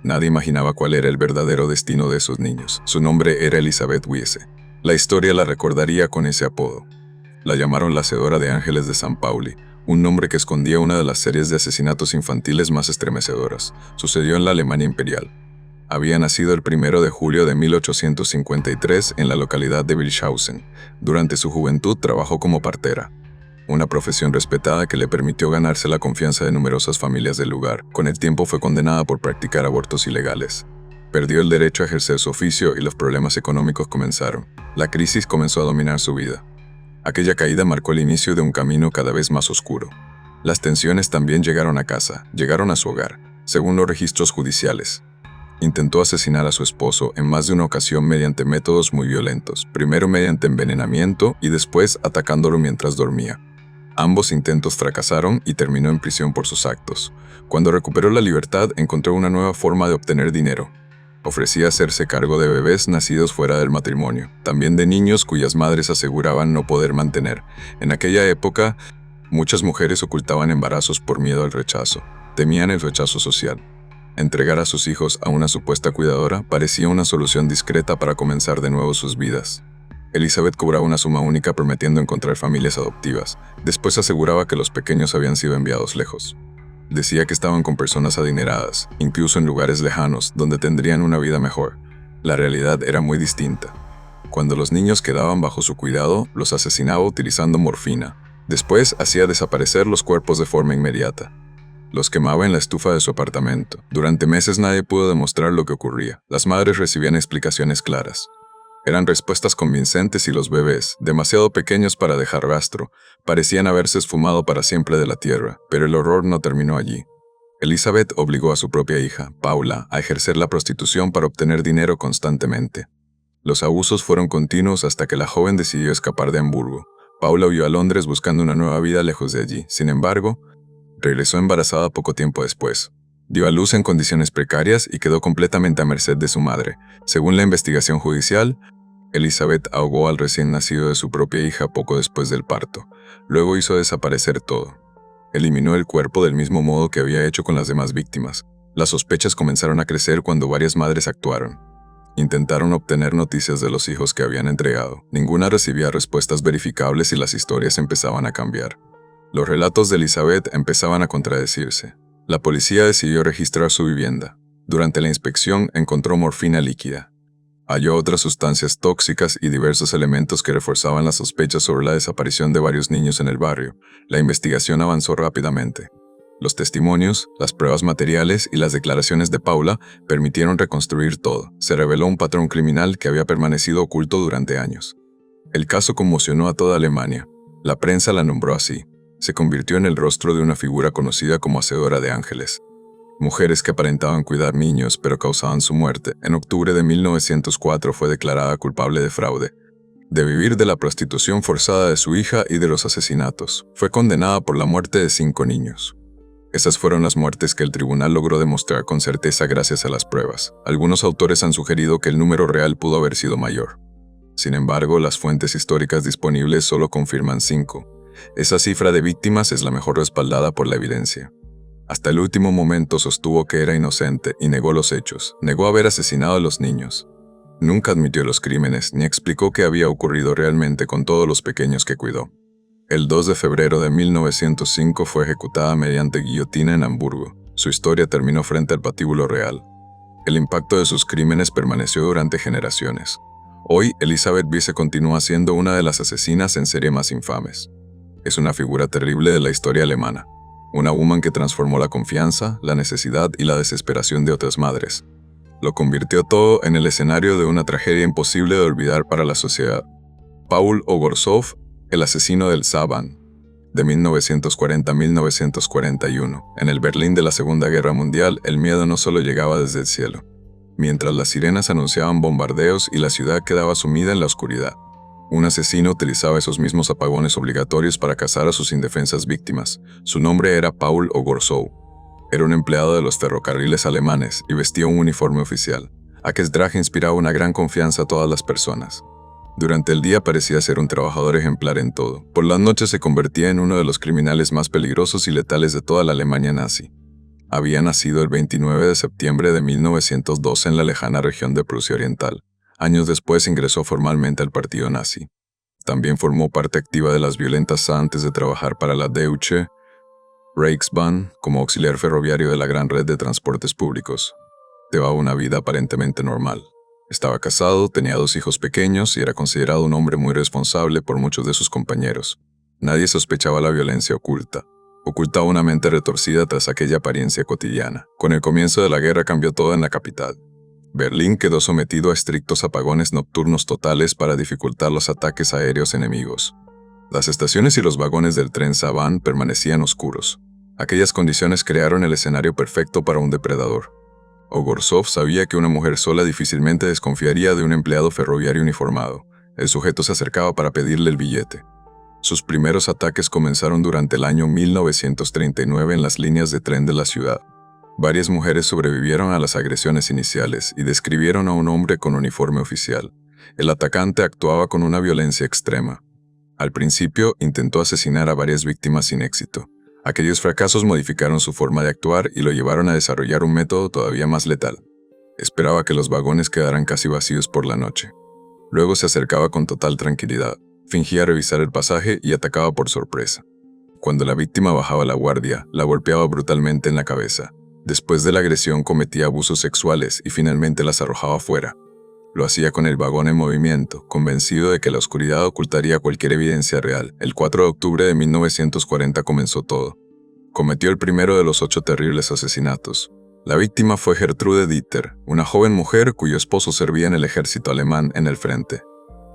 Nadie imaginaba cuál era el verdadero destino de esos niños. Su nombre era Elisabeth Wiese. La historia la recordaría con ese apodo. La llamaron la hacedora de ángeles de San Pauli, un nombre que escondía una de las series de asesinatos infantiles más estremecedoras. Sucedió en la Alemania imperial. Había nacido el 1 de julio de 1853 en la localidad de Wilshausen. Durante su juventud trabajó como partera, una profesión respetada que le permitió ganarse la confianza de numerosas familias del lugar. Con el tiempo fue condenada por practicar abortos ilegales. Perdió el derecho a ejercer su oficio y los problemas económicos comenzaron. La crisis comenzó a dominar su vida. Aquella caída marcó el inicio de un camino cada vez más oscuro. Las tensiones también llegaron a casa, llegaron a su hogar, según los registros judiciales. Intentó asesinar a su esposo en más de una ocasión mediante métodos muy violentos, primero mediante envenenamiento y después atacándolo mientras dormía. Ambos intentos fracasaron y terminó en prisión por sus actos. Cuando recuperó la libertad, encontró una nueva forma de obtener dinero. Ofrecía hacerse cargo de bebés nacidos fuera del matrimonio, también de niños cuyas madres aseguraban no poder mantener. En aquella época, muchas mujeres ocultaban embarazos por miedo al rechazo. Temían el rechazo social. Entregar a sus hijos a una supuesta cuidadora parecía una solución discreta para comenzar de nuevo sus vidas. Elisabeth cobraba una suma única prometiendo encontrar familias adoptivas. Después aseguraba que los pequeños habían sido enviados lejos. Decía que estaban con personas adineradas, incluso en lugares lejanos, donde tendrían una vida mejor. La realidad era muy distinta. Cuando los niños quedaban bajo su cuidado, los asesinaba utilizando morfina. Después hacía desaparecer los cuerpos de forma inmediata. Los quemaba en la estufa de su apartamento. Durante meses nadie pudo demostrar lo que ocurría. Las madres recibían explicaciones claras. Eran respuestas convincentes y los bebés, demasiado pequeños para dejar rastro, parecían haberse esfumado para siempre de la tierra, pero el horror no terminó allí. Elizabeth obligó a su propia hija, Paula, a ejercer la prostitución para obtener dinero constantemente. Los abusos fueron continuos hasta que la joven decidió escapar de Hamburgo. Paula huyó a Londres buscando una nueva vida lejos de allí. Sin embargo, regresó embarazada poco tiempo después. Dio a luz en condiciones precarias y quedó completamente a merced de su madre. Según la investigación judicial, Elizabeth ahogó al recién nacido de su propia hija poco después del parto. Luego hizo desaparecer todo. Eliminó el cuerpo del mismo modo que había hecho con las demás víctimas. Las sospechas comenzaron a crecer cuando varias madres actuaron. Intentaron obtener noticias de los hijos que habían entregado. Ninguna recibía respuestas verificables y las historias empezaban a cambiar. Los relatos de Elizabeth empezaban a contradecirse. La policía decidió registrar su vivienda. Durante la inspección encontró morfina líquida. Halló otras sustancias tóxicas y diversos elementos que reforzaban las sospechas sobre la desaparición de varios niños en el barrio. La investigación avanzó rápidamente. Los testimonios, las pruebas materiales y las declaraciones de Paula permitieron reconstruir todo. Se reveló un patrón criminal que había permanecido oculto durante años. El caso conmocionó a toda Alemania. La prensa la nombró así. Se convirtió en el rostro de una figura conocida como hacedora de ángeles. Mujeres que aparentaban cuidar niños pero causaban su muerte. En octubre de 1904 fue declarada culpable de fraude, de vivir de la prostitución forzada de su hija y de los asesinatos. Fue condenada por la muerte de 5 niños. Esas fueron las muertes que el tribunal logró demostrar con certeza gracias a las pruebas. Algunos autores han sugerido que el número real pudo haber sido mayor. Sin embargo, las fuentes históricas disponibles solo confirman 5. Esa cifra de víctimas es la mejor respaldada por la evidencia. Hasta el último momento sostuvo que era inocente y negó los hechos. Negó haber asesinado a los niños. Nunca admitió los crímenes ni explicó qué había ocurrido realmente con todos los pequeños que cuidó. El 2 de febrero de 1905 fue ejecutada mediante guillotina en Hamburgo. Su historia terminó frente al patíbulo real. El impacto de sus crímenes permaneció durante generaciones. Hoy, Elizabeth Wiese continúa siendo una de las asesinas en serie más infames. Es una figura terrible de la historia alemana. Una woman que transformó la confianza, la necesidad y la desesperación de otras madres. Lo convirtió todo en el escenario de una tragedia imposible de olvidar para la sociedad. Paul Ogorsov, el asesino del Saban, de 1940 a 1941. En el Berlín de la Segunda Guerra Mundial, el miedo no solo llegaba desde el cielo. Mientras las sirenas anunciaban bombardeos y la ciudad quedaba sumida en la oscuridad. Un asesino utilizaba esos mismos apagones obligatorios para cazar a sus indefensas víctimas. Su nombre era Paul Ogorsov. Era un empleado de los ferrocarriles alemanes y vestía un uniforme oficial. Aquel traje inspiraba una gran confianza a todas las personas. Durante el día parecía ser un trabajador ejemplar en todo. Por las noches se convertía en uno de los criminales más peligrosos y letales de toda la Alemania nazi. Había nacido el 29 de septiembre de 1912 en la lejana región de Prusia Oriental. Años después ingresó formalmente al partido nazi. También formó parte activa de las violentas antes de trabajar para la Deutsche Reichsbahn como auxiliar ferroviario de la gran red de transportes públicos. Llevaba una vida aparentemente normal. Estaba casado, tenía 2 hijos pequeños y era considerado un hombre muy responsable por muchos de sus compañeros. Nadie sospechaba la violencia oculta. Ocultaba una mente retorcida tras aquella apariencia cotidiana. Con el comienzo de la guerra cambió todo en la capital. Berlín quedó sometido a estrictos apagones nocturnos totales para dificultar los ataques aéreos enemigos. Las estaciones y los vagones del tren Saban permanecían oscuros. Aquellas condiciones crearon el escenario perfecto para un depredador. Ogorsov sabía que una mujer sola difícilmente desconfiaría de un empleado ferroviario uniformado. El sujeto se acercaba para pedirle el billete. Sus primeros ataques comenzaron durante el año 1939 en las líneas de tren de la ciudad. Varias mujeres sobrevivieron a las agresiones iniciales y describieron a un hombre con uniforme oficial. El atacante actuaba con una violencia extrema. Al principio, intentó asesinar a varias víctimas sin éxito. Aquellos fracasos modificaron su forma de actuar y lo llevaron a desarrollar un método todavía más letal. Esperaba que los vagones quedaran casi vacíos por la noche. Luego se acercaba con total tranquilidad, fingía revisar el pasaje y atacaba por sorpresa. Cuando la víctima bajaba la guardia, la golpeaba brutalmente en la cabeza. Después de la agresión cometía abusos sexuales y finalmente las arrojaba fuera. Lo hacía con el vagón en movimiento, convencido de que la oscuridad ocultaría cualquier evidencia real. El 4 de octubre de 1940 comenzó todo. Cometió el primero de los 8 terribles asesinatos. La víctima fue Gertrude Dieter, una joven mujer cuyo esposo servía en el ejército alemán en el frente.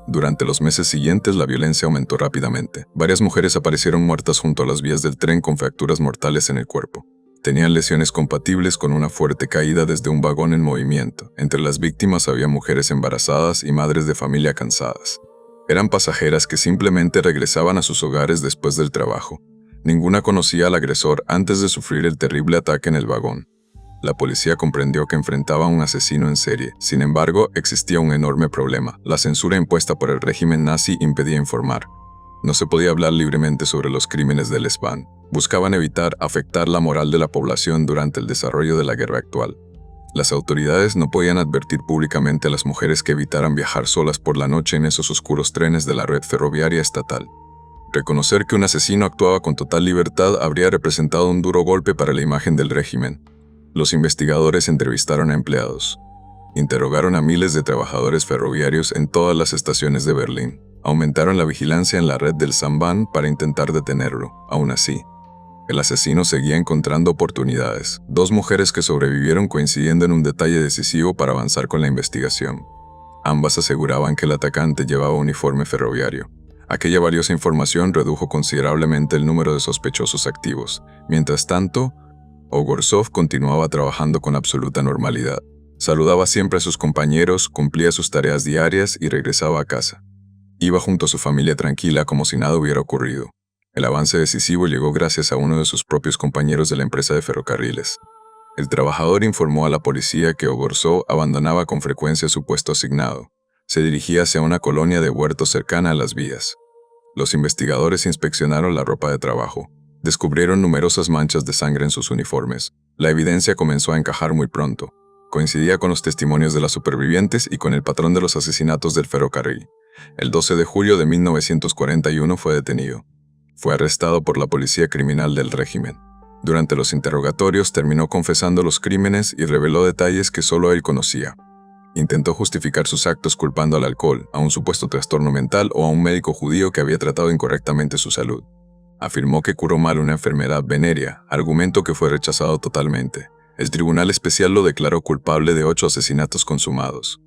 Durante los meses siguientes, la violencia aumentó rápidamente. Varias mujeres aparecieron muertas junto a las vías del tren con fracturas mortales en el cuerpo. Tenían lesiones compatibles con una fuerte caída desde un vagón en movimiento. Entre las víctimas había mujeres embarazadas y madres de familia cansadas. Eran pasajeras que simplemente regresaban a sus hogares después del trabajo. Ninguna conocía al agresor antes de sufrir el terrible ataque en el vagón. La policía comprendió que enfrentaba a un asesino en serie. Sin embargo, existía un enorme problema. La censura impuesta por el régimen nazi impedía informar. No se podía hablar libremente sobre los crímenes del SBAN. Buscaban evitar afectar la moral de la población durante el desarrollo de la guerra actual. Las autoridades no podían advertir públicamente a las mujeres que evitaran viajar solas por la noche en esos oscuros trenes de la red ferroviaria estatal. Reconocer que un asesino actuaba con total libertad habría representado un duro golpe para la imagen del régimen. Los investigadores entrevistaron a empleados. Interrogaron a miles de trabajadores ferroviarios en todas las estaciones de Berlín. Aumentaron la vigilancia en la red del Samband para intentar detenerlo. Aún así, el asesino seguía encontrando oportunidades. 2 mujeres que sobrevivieron coincidiendo en un detalle decisivo para avanzar con la investigación. Ambas aseguraban que el atacante llevaba uniforme ferroviario. Aquella valiosa información redujo considerablemente el número de sospechosos activos. Mientras tanto, Ogorsov continuaba trabajando con absoluta normalidad. Saludaba siempre a sus compañeros, cumplía sus tareas diarias y regresaba a casa. Iba junto a su familia tranquila como si nada hubiera ocurrido. El avance decisivo llegó gracias a uno de sus propios compañeros de la empresa de ferrocarriles. El trabajador informó a la policía que Ogorsov abandonaba con frecuencia su puesto asignado. Se dirigía hacia una colonia de huertos cercana a las vías. Los investigadores inspeccionaron la ropa de trabajo. Descubrieron numerosas manchas de sangre en sus uniformes. La evidencia comenzó a encajar muy pronto. Coincidía con los testimonios de las supervivientes y con el patrón de los asesinatos del ferrocarril. El 12 de julio de 1941 fue detenido. Fue arrestado por la policía criminal del régimen. Durante los interrogatorios terminó confesando los crímenes y reveló detalles que solo él conocía. Intentó justificar sus actos culpando al alcohol, a un supuesto trastorno mental o a un médico judío que había tratado incorrectamente su salud. Afirmó que curó mal una enfermedad venérea, argumento que fue rechazado totalmente. El Tribunal Especial lo declaró culpable de 8 asesinatos consumados.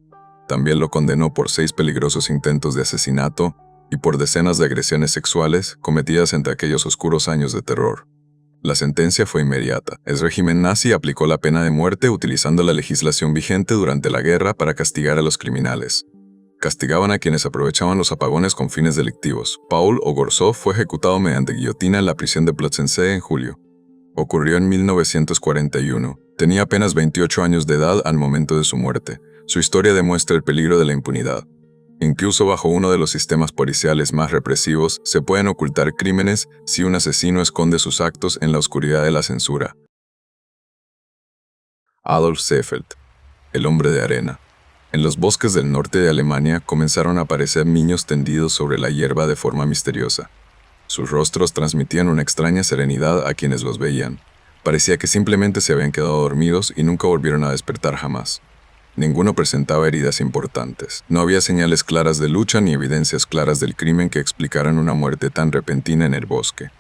También lo condenó por 6 peligrosos intentos de asesinato y por decenas de agresiones sexuales cometidas entre aquellos oscuros años de terror. La sentencia fue inmediata. El régimen nazi aplicó la pena de muerte utilizando la legislación vigente durante la guerra para castigar a los criminales. Castigaban a quienes aprovechaban los apagones con fines delictivos. Paul Ogorsov fue ejecutado mediante guillotina en la prisión de Plötzensee en julio. Ocurrió en 1941. Tenía apenas 28 años de edad al momento de su muerte. Su historia demuestra el peligro de la impunidad. Incluso bajo uno de los sistemas policiales más represivos, se pueden ocultar crímenes si un asesino esconde sus actos en la oscuridad de la censura. Adolf Seefeld, el hombre de arena. En los bosques del norte de Alemania comenzaron a aparecer niños tendidos sobre la hierba de forma misteriosa. Sus rostros transmitían una extraña serenidad a quienes los veían. Parecía que simplemente se habían quedado dormidos y nunca volvieron a despertar jamás. Ninguno presentaba heridas importantes. No había señales claras de lucha ni evidencias claras del crimen que explicaran una muerte tan repentina en el bosque.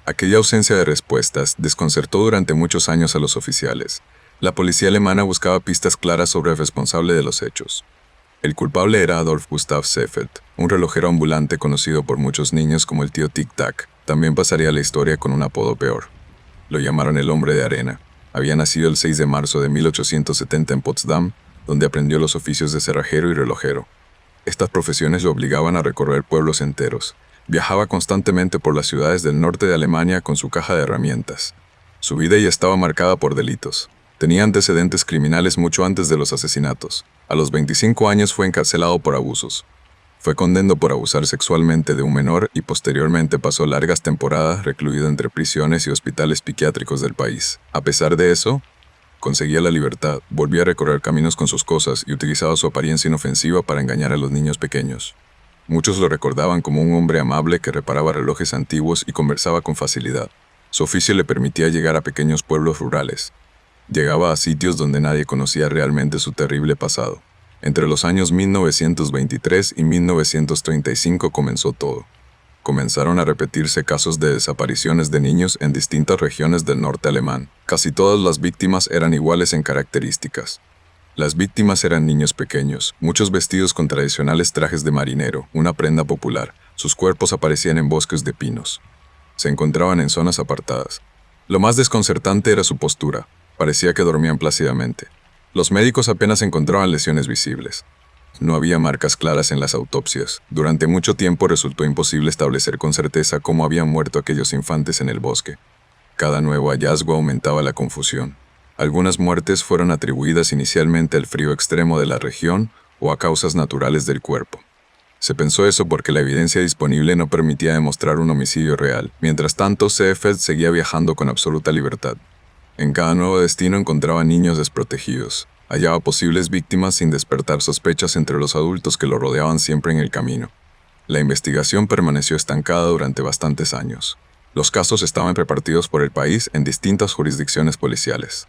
Aquella ausencia de respuestas desconcertó durante muchos años a los oficiales. La policía alemana buscaba pistas claras sobre el responsable de los hechos. El culpable era Adolf Gustav Seefeld, un relojero ambulante conocido por muchos niños como el tío Tic Tac. También pasaría a la historia con un apodo peor. Lo llamaron el hombre de arena. Había nacido el 6 de marzo de 1870 en Potsdam, donde aprendió los oficios de cerrajero y relojero. Estas profesiones lo obligaban a recorrer pueblos enteros. Viajaba constantemente por las ciudades del norte de Alemania con su caja de herramientas. Su vida ya estaba marcada por delitos. Tenía antecedentes criminales mucho antes de los asesinatos. A los 25 años fue encarcelado por abusos. Fue condenado por abusar sexualmente de un menor y posteriormente pasó largas temporadas recluido entre prisiones y hospitales psiquiátricos del país. A pesar de eso, conseguía la libertad, volvía a recorrer caminos con sus cosas y utilizaba su apariencia inofensiva para engañar a los niños pequeños. Muchos lo recordaban como un hombre amable que reparaba relojes antiguos y conversaba con facilidad. Su oficio le permitía llegar a pequeños pueblos rurales. Llegaba a sitios donde nadie conocía realmente su terrible pasado. Entre los años 1923 y 1935 comenzó todo. Comenzaron a repetirse casos de desapariciones de niños en distintas regiones del norte alemán. Casi todas las víctimas eran iguales en características. Las víctimas eran niños pequeños, muchos vestidos con tradicionales trajes de marinero, una prenda popular. Sus cuerpos aparecían en bosques de pinos. Se encontraban en zonas apartadas. Lo más desconcertante era su postura. Parecía que dormían plácidamente. Los médicos apenas encontraban lesiones visibles. No había marcas claras en las autopsias. Durante mucho tiempo resultó imposible establecer con certeza cómo habían muerto aquellos infantes en el bosque. Cada nuevo hallazgo aumentaba la confusión. Algunas muertes fueron atribuidas inicialmente al frío extremo de la región o a causas naturales del cuerpo. Se pensó eso porque la evidencia disponible no permitía demostrar un homicidio real. Mientras tanto, Seefeld seguía viajando con absoluta libertad. En cada nuevo destino encontraba niños desprotegidos. Hallaba posibles víctimas sin despertar sospechas entre los adultos que lo rodeaban siempre en el camino. La investigación permaneció estancada durante bastantes años. Los casos estaban repartidos por el país en distintas jurisdicciones policiales.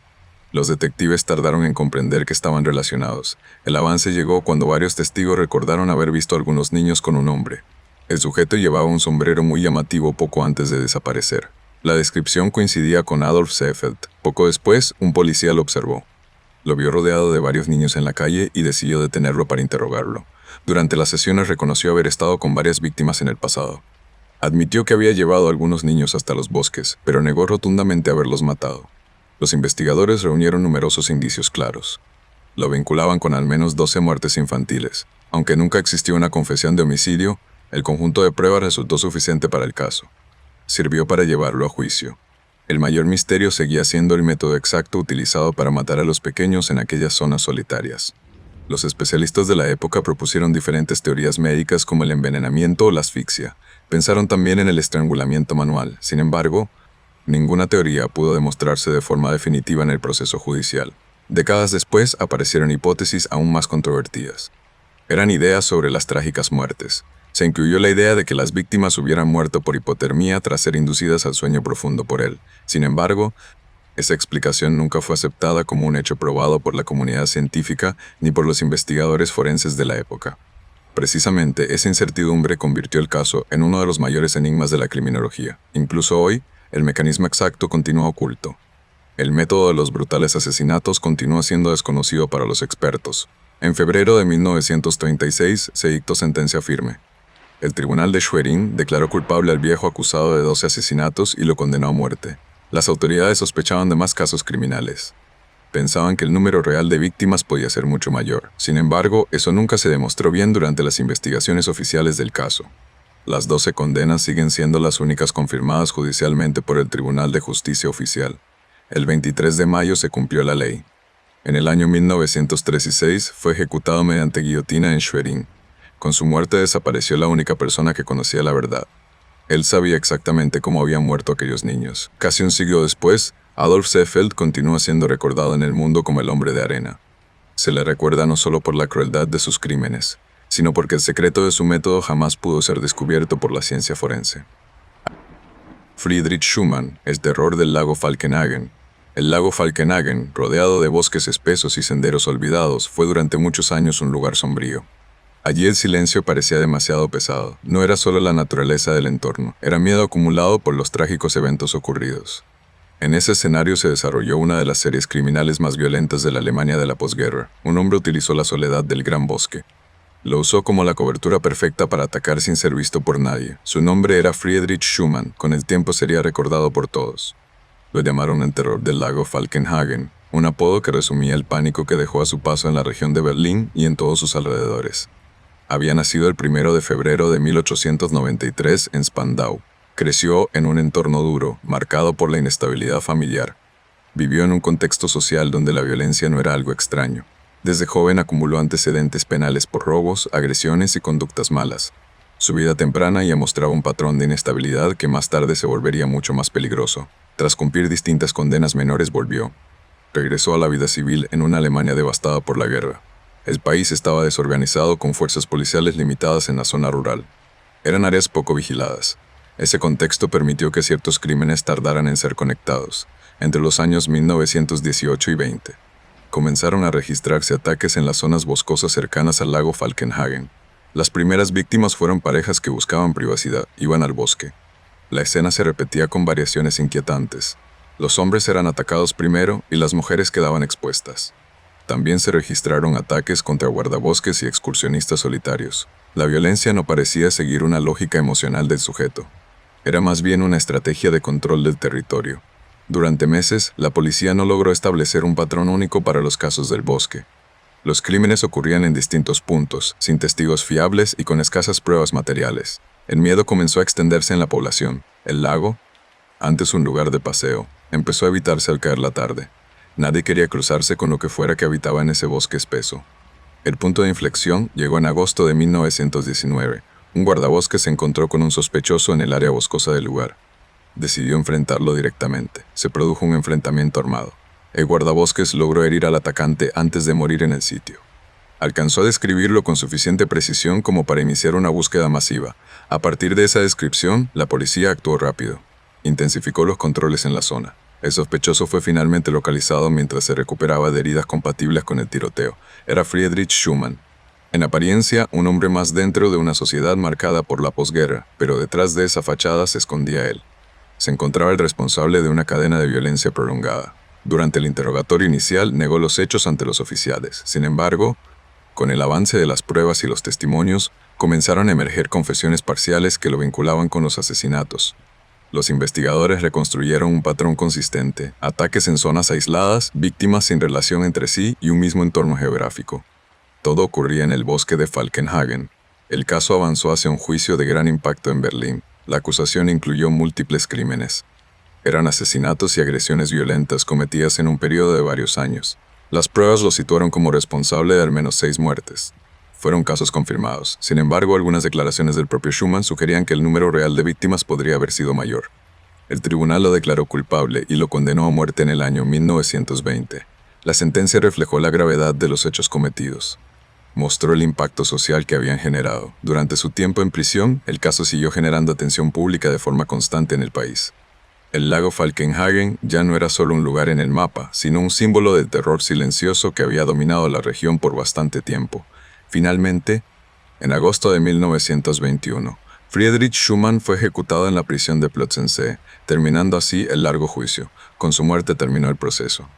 Los detectives tardaron en comprender que estaban relacionados. El avance llegó cuando varios testigos recordaron haber visto a algunos niños con un hombre. El sujeto llevaba un sombrero muy llamativo poco antes de desaparecer. La descripción coincidía con Adolf Seefeld. Poco después, un policía lo observó. Lo vio rodeado de varios niños en la calle y decidió detenerlo para interrogarlo. Durante las sesiones reconoció haber estado con varias víctimas en el pasado. Admitió que había llevado a algunos niños hasta los bosques, pero negó rotundamente haberlos matado. Los investigadores reunieron numerosos indicios claros. Lo vinculaban con al menos 12 muertes infantiles. Aunque nunca existió una confesión de homicidio, el conjunto de pruebas resultó suficiente para el caso. Sirvió para llevarlo a juicio. El mayor misterio seguía siendo el método exacto utilizado para matar a los pequeños en aquellas zonas solitarias. Los especialistas de la época propusieron diferentes teorías médicas como el envenenamiento o la asfixia. Pensaron también en el estrangulamiento manual. Sin embargo, ninguna teoría pudo demostrarse de forma definitiva en el proceso judicial. Décadas después aparecieron hipótesis aún más controvertidas. Eran ideas sobre las trágicas muertes. Se incluyó la idea de que las víctimas hubieran muerto por hipotermia tras ser inducidas al sueño profundo por él. Sin embargo, esa explicación nunca fue aceptada como un hecho probado por la comunidad científica ni por los investigadores forenses de la época. Precisamente, esa incertidumbre convirtió el caso en uno de los mayores enigmas de la criminología. Incluso hoy, el mecanismo exacto continúa oculto. El método de los brutales asesinatos continúa siendo desconocido para los expertos. En febrero de 1936 se dictó sentencia firme. El tribunal de Schwerin declaró culpable al viejo acusado de 12 asesinatos y lo condenó a muerte. Las autoridades sospechaban de más casos criminales. Pensaban que el número real de víctimas podía ser mucho mayor. Sin embargo, eso nunca se demostró bien durante las investigaciones oficiales del caso. Las 12 condenas siguen siendo las únicas confirmadas judicialmente por el Tribunal de Justicia Oficial. El 23 de mayo se cumplió la ley. En el año 1936 fue ejecutado mediante guillotina en Schwerin. Con su muerte desapareció la única persona que conocía la verdad. Él sabía exactamente cómo habían muerto aquellos niños. Casi un siglo después, Adolf Seefeld continúa siendo recordado en el mundo como el hombre de arena. Se le recuerda no solo por la crueldad de sus crímenes, sino porque el secreto de su método jamás pudo ser descubierto por la ciencia forense. Friedrich Schumann, el terror del lago Falkenhagen. El lago Falkenhagen, rodeado de bosques espesos y senderos olvidados, fue durante muchos años un lugar sombrío. Allí el silencio parecía demasiado pesado. No era solo la naturaleza del entorno, era miedo acumulado por los trágicos eventos ocurridos. En ese escenario se desarrolló una de las series criminales más violentas de la Alemania de la posguerra. Un hombre utilizó la soledad del gran bosque. Lo usó como la cobertura perfecta para atacar sin ser visto por nadie. Su nombre era Friedrich Schumann. Con el tiempo sería recordado por todos. Lo llamaron el terror del lago Falkenhagen, un apodo que resumía el pánico que dejó a su paso en la región de Berlín y en todos sus alrededores. Había nacido el 1 de febrero de 1893 en Spandau. Creció en un entorno duro, marcado por la inestabilidad familiar. Vivió en un contexto social donde la violencia no era algo extraño. Desde joven acumuló antecedentes penales por robos, agresiones y conductas malas. Su vida temprana ya mostraba un patrón de inestabilidad que más tarde se volvería mucho más peligroso. Tras cumplir distintas condenas menores volvió. Regresó a la vida civil en una Alemania devastada por la guerra. El país estaba desorganizado con fuerzas policiales limitadas en la zona rural. Eran áreas poco vigiladas. Ese contexto permitió que ciertos crímenes tardaran en ser conectados, entre los años 1918 y 20. comenzaron a registrarse ataques en las zonas boscosas cercanas al lago Falkenhagen. Las primeras víctimas fueron parejas que buscaban privacidad, iban al bosque. La escena se repetía con variaciones inquietantes. Los hombres eran atacados primero y las mujeres quedaban expuestas. También se registraron ataques contra guardabosques y excursionistas solitarios. La violencia no parecía seguir una lógica emocional del sujeto. Era más bien una estrategia de control del territorio. Durante meses, la policía no logró establecer un patrón único para los casos del bosque. Los crímenes ocurrían en distintos puntos, sin testigos fiables y con escasas pruebas materiales. El miedo comenzó a extenderse en la población. El lago, antes un lugar de paseo, empezó a evitarse al caer la tarde. Nadie quería cruzarse con lo que fuera que habitaba en ese bosque espeso. El punto de inflexión llegó en agosto de 1919. Un guardabosques se encontró con un sospechoso en el área boscosa del lugar. Decidió enfrentarlo directamente. Se produjo un enfrentamiento armado. El guardabosques logró herir al atacante antes de morir en el sitio. Alcanzó a describirlo con suficiente precisión como para iniciar una búsqueda masiva. A partir de esa descripción, la policía actuó rápido. Intensificó los controles en la zona. El sospechoso fue finalmente localizado mientras se recuperaba de heridas compatibles con el tiroteo. Era Friedrich Schumann. En apariencia, un hombre más dentro de una sociedad marcada por la posguerra, pero detrás de esa fachada se escondía él. Se encontraba el responsable de una cadena de violencia prolongada. Durante el interrogatorio inicial negó los hechos ante los oficiales. Sin embargo, con el avance de las pruebas y los testimonios, comenzaron a emerger confesiones parciales que lo vinculaban con los asesinatos. Los investigadores reconstruyeron un patrón consistente: ataques en zonas aisladas, víctimas sin relación entre sí y un mismo entorno geográfico. Todo ocurría en el bosque de Falkenhagen. El caso avanzó hacia un juicio de gran impacto en Berlín. La acusación incluyó múltiples crímenes. Eran asesinatos y agresiones violentas cometidas en un periodo de varios años. Las pruebas lo situaron como responsable de al menos 6 muertes. Fueron casos confirmados. Sin embargo, algunas declaraciones del propio Schumann sugerían que el número real de víctimas podría haber sido mayor. El tribunal lo declaró culpable y lo condenó a muerte en el año 1920. La sentencia reflejó la gravedad de los hechos cometidos. Mostró el impacto social que habían generado. Durante su tiempo en prisión, el caso siguió generando atención pública de forma constante en el país. El lago Falkenhagen ya no era solo un lugar en el mapa, sino un símbolo del terror silencioso que había dominado la región por bastante tiempo. Finalmente, en agosto de 1921, Friedrich Schumann fue ejecutado en la prisión de Plötzensee, terminando así el largo juicio. Con su muerte terminó el proceso,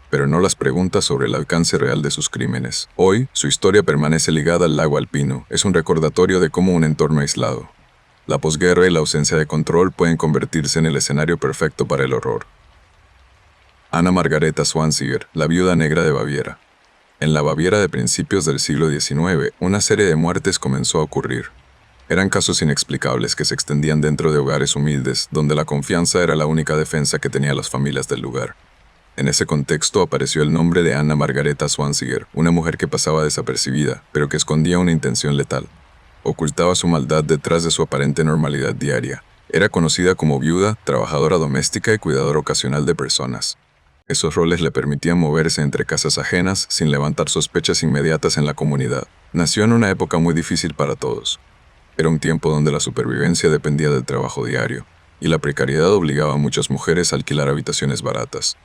pero no las preguntas sobre el alcance real de sus crímenes. Hoy, su historia permanece ligada al lago alpino. Es un recordatorio de cómo un entorno aislado, la posguerra y la ausencia de control pueden convertirse en el escenario perfecto para el horror. Anna Margareta Zwanziger, la viuda negra de Baviera. En la Baviera de principios del siglo XIX, una serie de muertes comenzó a ocurrir. Eran casos inexplicables que se extendían dentro de hogares humildes, donde la confianza era la única defensa que tenían las familias del lugar. En ese contexto apareció el nombre de Anna Margareta Zwanziger, una mujer que pasaba desapercibida, pero que escondía una intención letal. Ocultaba su maldad detrás de su aparente normalidad diaria. Era conocida como viuda, trabajadora doméstica y cuidadora ocasional de personas. Esos roles le permitían moverse entre casas ajenas sin levantar sospechas inmediatas en la comunidad. Nació en una época muy difícil para todos. Era un tiempo donde la supervivencia dependía del trabajo diario, y la precariedad obligaba a muchas mujeres a alquilar habitaciones baratas.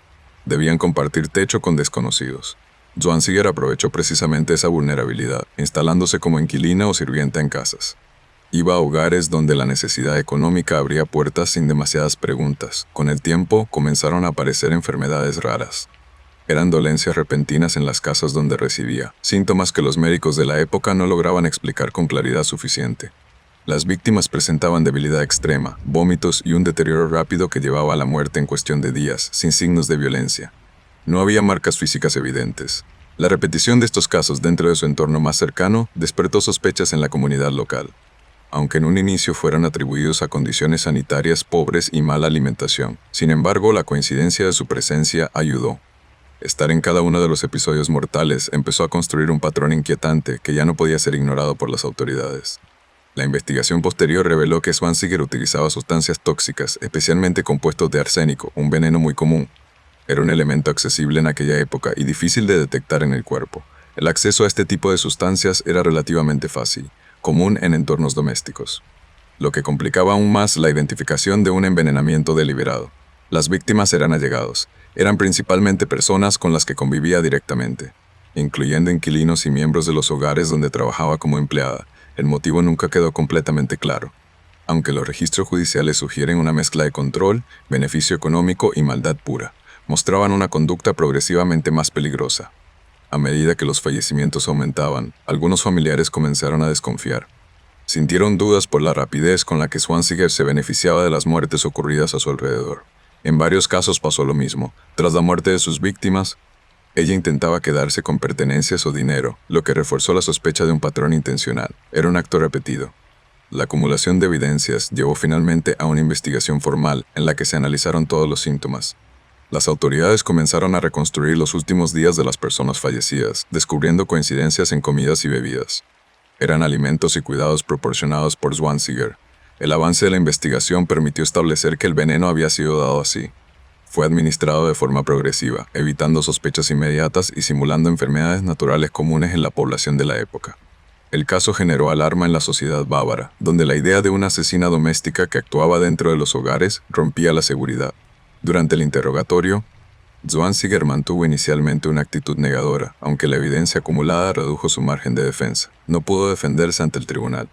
Debían compartir techo con desconocidos. Zwanziger aprovechó precisamente esa vulnerabilidad, instalándose como inquilina o sirvienta en casas. Iba a hogares donde la necesidad económica abría puertas sin demasiadas preguntas. Con el tiempo, comenzaron a aparecer enfermedades raras. Eran dolencias repentinas en las casas donde residía, síntomas que los médicos de la época no lograban explicar con claridad suficiente. Las víctimas presentaban debilidad extrema, vómitos y un deterioro rápido que llevaba a la muerte en cuestión de días, sin signos de violencia. No había marcas físicas evidentes. La repetición de estos casos dentro de su entorno más cercano despertó sospechas en la comunidad local, aunque en un inicio fueron atribuidos a condiciones sanitarias pobres y mala alimentación. Sin embargo, la coincidencia de su presencia ayudó. Estar en cada uno de los episodios mortales empezó a construir un patrón inquietante que ya no podía ser ignorado por las autoridades. La investigación posterior reveló que Zwanziger utilizaba sustancias tóxicas, especialmente compuestos de arsénico, un veneno muy común. Era un elemento accesible en aquella época y difícil de detectar en el cuerpo. El acceso a este tipo de sustancias era relativamente fácil, común en entornos domésticos, lo que complicaba aún más la identificación de un envenenamiento deliberado. Las víctimas eran allegados, Eran principalmente personas con las que convivía directamente, incluyendo inquilinos y miembros de los hogares donde trabajaba como empleada. El motivo nunca quedó completamente claro, aunque los registros judiciales sugieren una mezcla de control, beneficio económico y maldad pura. Mostraban una conducta progresivamente más peligrosa. A medida que los fallecimientos aumentaban, algunos familiares comenzaron a desconfiar. Sintieron dudas por la rapidez con la que Zwanziger se beneficiaba de las muertes ocurridas a su alrededor. En varios casos pasó lo mismo. Tras la muerte de sus víctimas, ella intentaba quedarse con pertenencias o dinero, lo que reforzó la sospecha de un patrón intencional. Era un acto repetido. La acumulación de evidencias llevó finalmente a una investigación formal en la que se analizaron todos los síntomas. Las autoridades comenzaron a reconstruir los últimos días de las personas fallecidas, descubriendo coincidencias en comidas y bebidas. Eran alimentos y cuidados proporcionados por Zwanziger. El avance de la investigación permitió establecer que el veneno había sido dado así. Fue administrado de forma progresiva, evitando sospechas inmediatas y simulando enfermedades naturales comunes en la población de la época. El caso generó alarma en la sociedad bávara, donde la idea de una asesina doméstica que actuaba dentro de los hogares rompía la seguridad. Durante el interrogatorio, Zwanziger mantuvo inicialmente una actitud negadora, aunque la evidencia acumulada redujo su margen de defensa. No pudo defenderse ante el tribunal.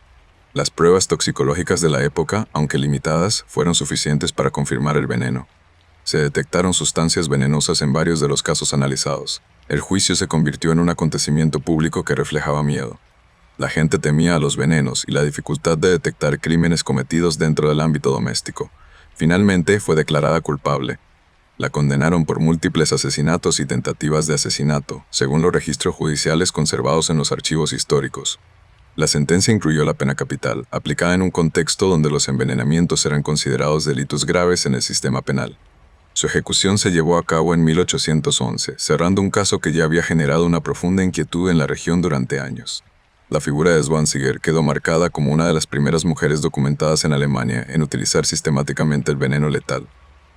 Las pruebas toxicológicas de la época, aunque limitadas, fueron suficientes para confirmar el veneno. Se detectaron sustancias venenosas en varios de los casos analizados. El juicio se convirtió en un acontecimiento público que reflejaba miedo. La gente temía a los venenos y la dificultad de detectar crímenes cometidos dentro del ámbito doméstico. Finalmente fue declarada culpable. La condenaron por múltiples asesinatos y tentativas de asesinato, según los registros judiciales conservados en los archivos históricos. La sentencia incluyó la pena capital, aplicada en un contexto donde los envenenamientos eran considerados delitos graves en el sistema penal. Su ejecución se llevó a cabo en 1811, cerrando un caso que ya había generado una profunda inquietud en la región durante años. La figura de Zwanziger quedó marcada como una de las primeras mujeres documentadas en Alemania en utilizar sistemáticamente el veneno letal.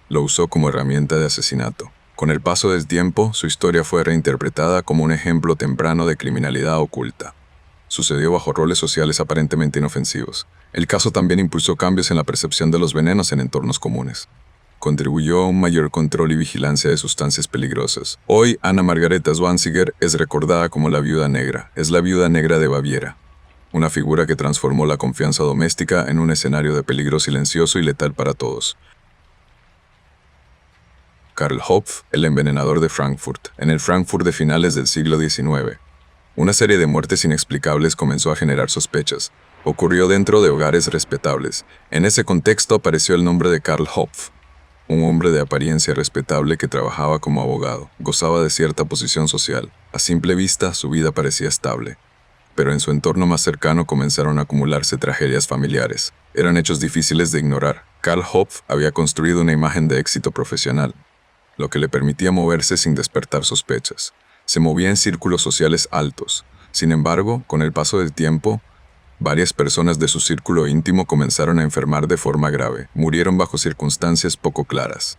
Lo usó como herramienta de asesinato. Con el paso del tiempo, su historia fue reinterpretada como un ejemplo temprano de criminalidad oculta. Sucedió bajo roles sociales aparentemente inofensivos. El caso también impulsó cambios en la percepción de los venenos en entornos comunes. Contribuyó a un mayor control y vigilancia de sustancias peligrosas. Hoy, Anna Margareta Zwanziger es recordada como la Viuda Negra. Es la Viuda Negra de Baviera, una figura que transformó la confianza doméstica en un escenario de peligro silencioso y letal para todos. Karl Hopf, el envenenador de Frankfurt. En el Frankfurt de finales del siglo XIX, una serie de muertes inexplicables comenzó a generar sospechas. Ocurrió dentro de hogares respetables. En ese contexto apareció el nombre de Karl Hopf, un hombre de apariencia respetable que trabajaba como abogado, gozaba de cierta posición social. A simple vista, su vida parecía estable. Pero en su entorno más cercano comenzaron a acumularse tragedias familiares. Eran hechos difíciles de ignorar. Karl Hopf había construido una imagen de éxito profesional, lo que le permitía moverse sin despertar sospechas. Se movía en círculos sociales altos. Sin embargo, con el paso del tiempo, varias personas de su círculo íntimo comenzaron a enfermar de forma grave. Murieron bajo circunstancias poco claras.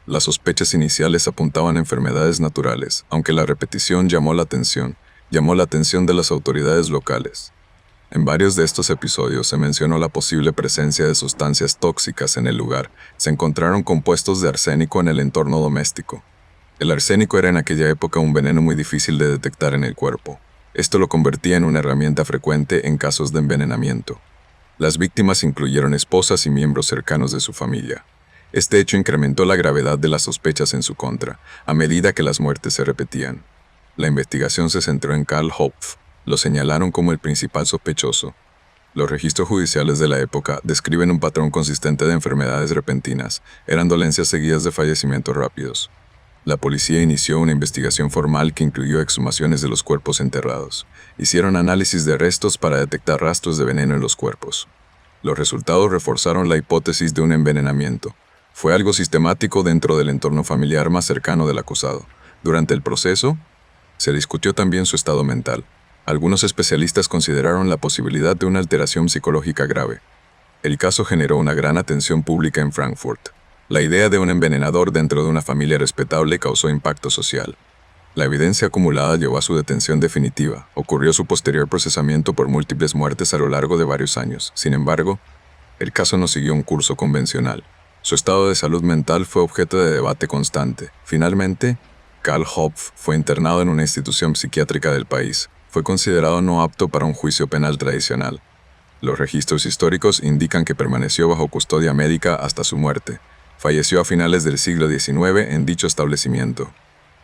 Las sospechas iniciales apuntaban a enfermedades naturales, aunque la repetición llamó la atención de las autoridades locales. En varios de estos episodios se mencionó la posible presencia de sustancias tóxicas en el lugar. Se encontraron compuestos de arsénico en el entorno doméstico. El arsénico era en aquella época un veneno muy difícil de detectar en el cuerpo. Esto lo convertía en una herramienta frecuente en casos de envenenamiento. Las víctimas incluyeron esposas y miembros cercanos de su familia. Este hecho incrementó la gravedad de las sospechas en su contra, a medida que las muertes se repetían. La investigación se centró en Karl Hopf. Lo señalaron como el principal sospechoso. Los registros judiciales de la época describen un patrón consistente de enfermedades repentinas. Eran dolencias seguidas de fallecimientos rápidos. La policía inició una investigación formal que incluyó exhumaciones de los cuerpos enterrados. Hicieron análisis de restos para detectar rastros de veneno en los cuerpos. Los resultados reforzaron la hipótesis de un envenenamiento. Fue algo sistemático dentro del entorno familiar más cercano del acusado. Durante el proceso, se discutió también su estado mental. Algunos especialistas consideraron la posibilidad de una alteración psicológica grave. El caso generó una gran atención pública en Frankfurt. La idea de un envenenador dentro de una familia respetable causó impacto social. La evidencia acumulada llevó a su detención definitiva. Ocurrió su posterior procesamiento por múltiples muertes a lo largo de varios años. Sin embargo, el caso no siguió un curso convencional. Su estado de salud mental fue objeto de debate constante. Finalmente, Karl Hopf fue internado en una institución psiquiátrica del país. Fue considerado no apto para un juicio penal tradicional. Los registros históricos indican que permaneció bajo custodia médica hasta su muerte. Falleció a finales del siglo XIX en dicho establecimiento.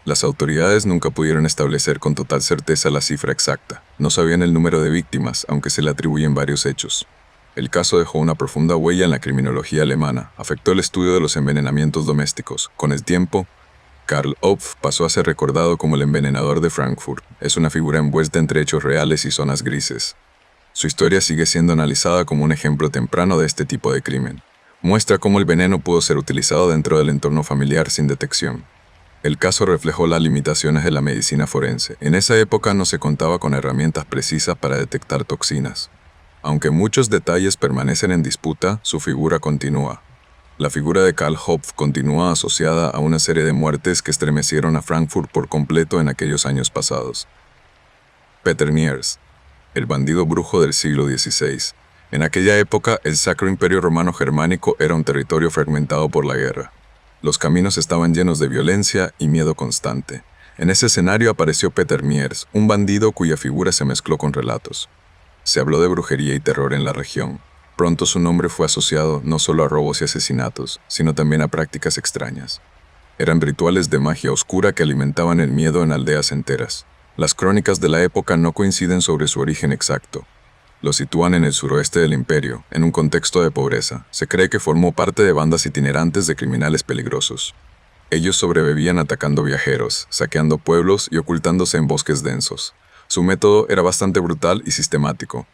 Las autoridades nunca pudieron establecer con total certeza la cifra exacta. No sabían el número de víctimas, aunque se le atribuyen varios hechos. El caso dejó una profunda huella en la criminología alemana. Afectó el estudio de los envenenamientos domésticos. Con el tiempo, Karl Hopf pasó a ser recordado como el envenenador de Frankfurt. Es una figura envuelta entre hechos reales y zonas grises. Su historia sigue siendo analizada como un ejemplo temprano de este tipo de crimen. Muestra cómo el veneno pudo ser utilizado dentro del entorno familiar sin detección. El caso reflejó las limitaciones de la medicina forense. En esa época no se contaba con herramientas precisas para detectar toxinas. Aunque muchos detalles permanecen en disputa, su figura continúa. La figura de Karl Hopf continúa asociada a una serie de muertes que estremecieron a Frankfurt por completo en aquellos años pasados. Peter Niers, el bandido brujo del siglo XVI. En aquella época, el Sacro Imperio Romano Germánico era un territorio fragmentado por la guerra. Los caminos estaban llenos de violencia y miedo constante. En ese escenario apareció Peter Niers, un bandido cuya figura se mezcló con relatos. Se habló de brujería y terror en la región. Pronto su nombre fue asociado no solo a robos y asesinatos, sino también a prácticas extrañas. Eran rituales de magia oscura que alimentaban el miedo en aldeas enteras. Las crónicas de la época no coinciden sobre su origen exacto. Lo sitúan en el suroeste del imperio, en un contexto de pobreza. Se cree que formó parte de bandas itinerantes de criminales peligrosos. Ellos sobrevivían atacando viajeros, saqueando pueblos y ocultándose en bosques densos. Su método era bastante brutal y sistemático.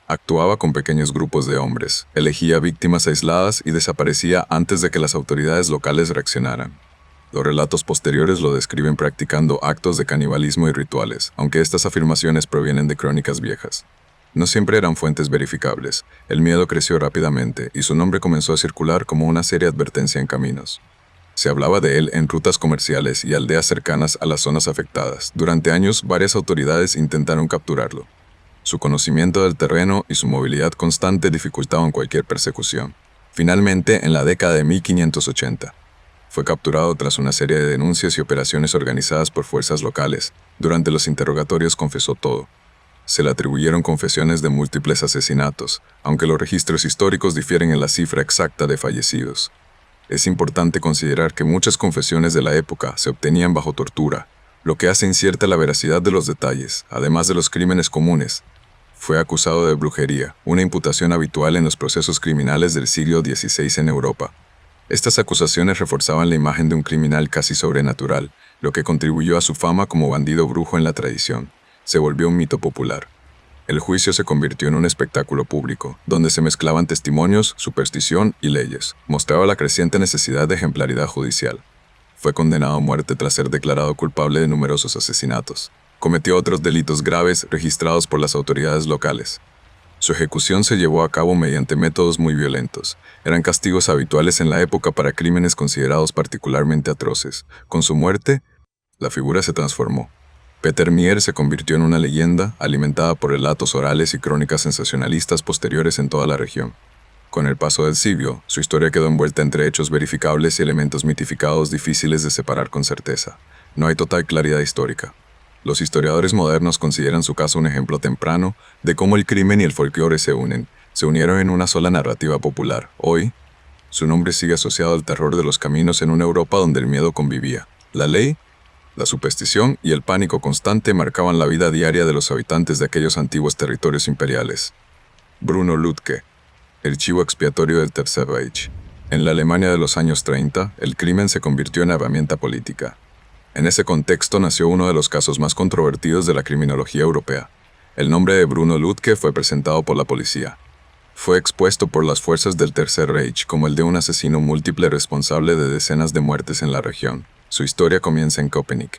Actuaba con pequeños grupos de hombres, elegía víctimas aisladas y desaparecía antes de que las autoridades locales reaccionaran. Los relatos posteriores lo describen practicando actos de canibalismo y rituales, aunque estas afirmaciones provienen de crónicas viejas. No siempre eran fuentes verificables. El miedo creció rápidamente y su nombre comenzó a circular como una seria advertencia en caminos. Se hablaba de él en rutas comerciales y aldeas cercanas a las zonas afectadas. Durante años, varias autoridades intentaron capturarlo. Su conocimiento del terreno y su movilidad constante dificultaban cualquier persecución. Finalmente, en la década de 1580, fue capturado tras una serie de denuncias y operaciones organizadas por fuerzas locales. Durante los interrogatorios confesó todo. Se le atribuyeron confesiones de múltiples asesinatos, aunque los registros históricos difieren en la cifra exacta de fallecidos. Es importante considerar que muchas confesiones de la época se obtenían bajo tortura, lo que hace incierta la veracidad de los detalles, además de los crímenes comunes. Fue acusado de brujería, una imputación habitual en los procesos criminales del siglo XVI en Europa. Estas acusaciones reforzaban la imagen de un criminal casi sobrenatural, lo que contribuyó a su fama como bandido brujo en la tradición. Se volvió un mito popular. El juicio se convirtió en un espectáculo público, donde se mezclaban testimonios, superstición y leyes. Mostraba la creciente necesidad de ejemplaridad judicial. Fue condenado a muerte tras ser declarado culpable de numerosos asesinatos. Cometió otros delitos graves registrados por las autoridades locales. Su ejecución se llevó a cabo mediante métodos muy violentos. Eran castigos habituales en la época para crímenes considerados particularmente atroces. Con su muerte, la figura se transformó. Peter Niers se convirtió en una leyenda alimentada por relatos orales y crónicas sensacionalistas posteriores en toda la región. Con el paso del siglo, su historia quedó envuelta entre hechos verificables y elementos mitificados difíciles de separar con certeza. No hay total claridad histórica. Los historiadores modernos consideran su caso un ejemplo temprano de cómo el crimen y el folclore se unieron en una sola narrativa popular. Hoy, su nombre sigue asociado al terror de los caminos en una Europa donde el miedo convivía. La ley, la superstición y el pánico constante marcaban la vida diaria de los habitantes de aquellos antiguos territorios imperiales. Bruno Lütke, el chivo expiatorio del Tercer Reich. En la Alemania de los años 30, el crimen se convirtió en herramienta política. En ese contexto nació uno de los casos más controvertidos de la criminología europea. El nombre de Bruno Lütke fue presentado por la policía. Fue expuesto por las fuerzas del Tercer Reich como el de un asesino múltiple responsable de decenas de muertes en la región. Su historia comienza en Köpenick,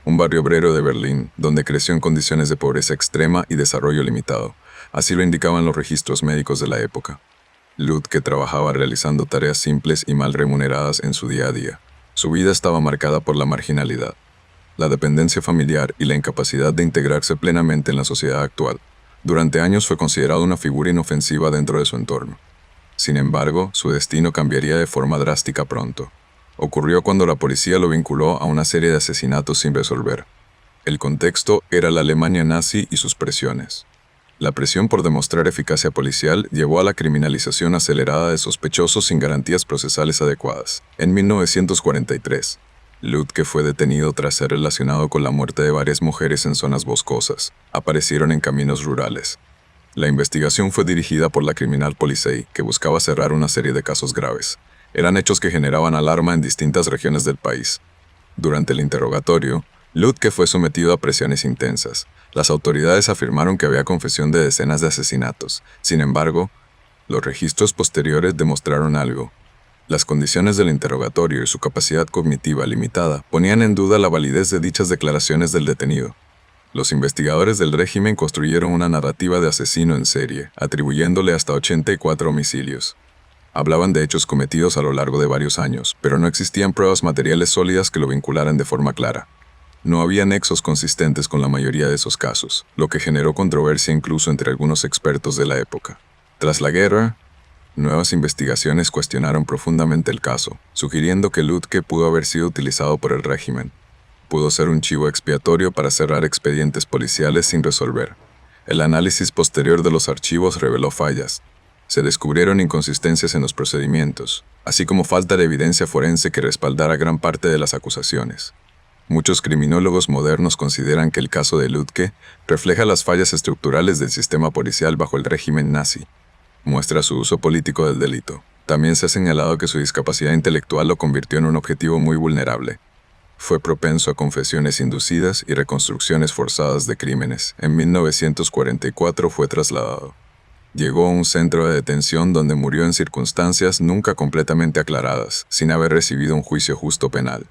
un barrio obrero de Berlín, donde creció en condiciones de pobreza extrema y desarrollo limitado. Así lo indicaban los registros médicos de la época. Lütke trabajaba realizando tareas simples y mal remuneradas en su día a día. Su vida estaba marcada por la marginalidad, la dependencia familiar y la incapacidad de integrarse plenamente en la sociedad actual. Durante años fue considerado una figura inofensiva dentro de su entorno. Sin embargo, su destino cambiaría de forma drástica pronto. Ocurrió cuando la policía lo vinculó a una serie de asesinatos sin resolver. El contexto era la Alemania nazi y sus presiones. La presión por demostrar eficacia policial llevó a la criminalización acelerada de sospechosos sin garantías procesales adecuadas. En 1943, Lüdke fue detenido tras ser relacionado con la muerte de varias mujeres en zonas boscosas. Aparecieron en caminos rurales. La investigación fue dirigida por la Kriminalpolizei, que buscaba cerrar una serie de casos graves. Eran hechos que generaban alarma en distintas regiones del país. Durante el interrogatorio, Lüdke fue sometido a presiones intensas. Las autoridades afirmaron que había confesión de decenas de asesinatos. Sin embargo, los registros posteriores demostraron algo. Las condiciones del interrogatorio y su capacidad cognitiva limitada ponían en duda la validez de dichas declaraciones del detenido. Los investigadores del régimen construyeron una narrativa de asesino en serie, atribuyéndole hasta 84 homicidios. Hablaban de hechos cometidos a lo largo de varios años, pero no existían pruebas materiales sólidas que lo vincularan de forma clara. No había nexos consistentes con la mayoría de esos casos, lo que generó controversia incluso entre algunos expertos de la época. Tras la guerra, nuevas investigaciones cuestionaron profundamente el caso, sugiriendo que Lüdke pudo haber sido utilizado por el régimen. Pudo ser un chivo expiatorio para cerrar expedientes policiales sin resolver. El análisis posterior de los archivos reveló fallas. Se descubrieron inconsistencias en los procedimientos, así como falta de evidencia forense que respaldara gran parte de las acusaciones. Muchos criminólogos modernos consideran que el caso de Lüdke refleja las fallas estructurales del sistema policial bajo el régimen nazi. Muestra su uso político del delito. También se ha señalado que su discapacidad intelectual lo convirtió en un objetivo muy vulnerable. Fue propenso a confesiones inducidas y reconstrucciones forzadas de crímenes. En 1944 fue trasladado. Llegó a un centro de detención donde murió en circunstancias nunca completamente aclaradas, sin haber recibido un juicio justo penal.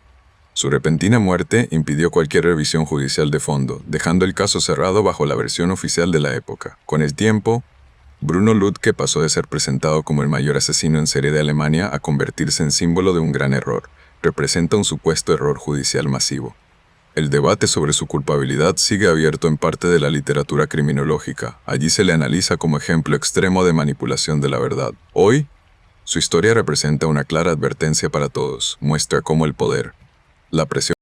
Su repentina muerte impidió cualquier revisión judicial de fondo, dejando el caso cerrado bajo la versión oficial de la época. Con el tiempo, Bruno Lüdke pasó de ser presentado como el mayor asesino en serie de Alemania a convertirse en símbolo de un gran error. Representa un supuesto error judicial masivo. El debate sobre su culpabilidad sigue abierto en parte de la literatura criminológica. Allí se le analiza como ejemplo extremo de manipulación de la verdad. Hoy, su historia representa una clara advertencia para todos. Muestra cómo el poder, la presión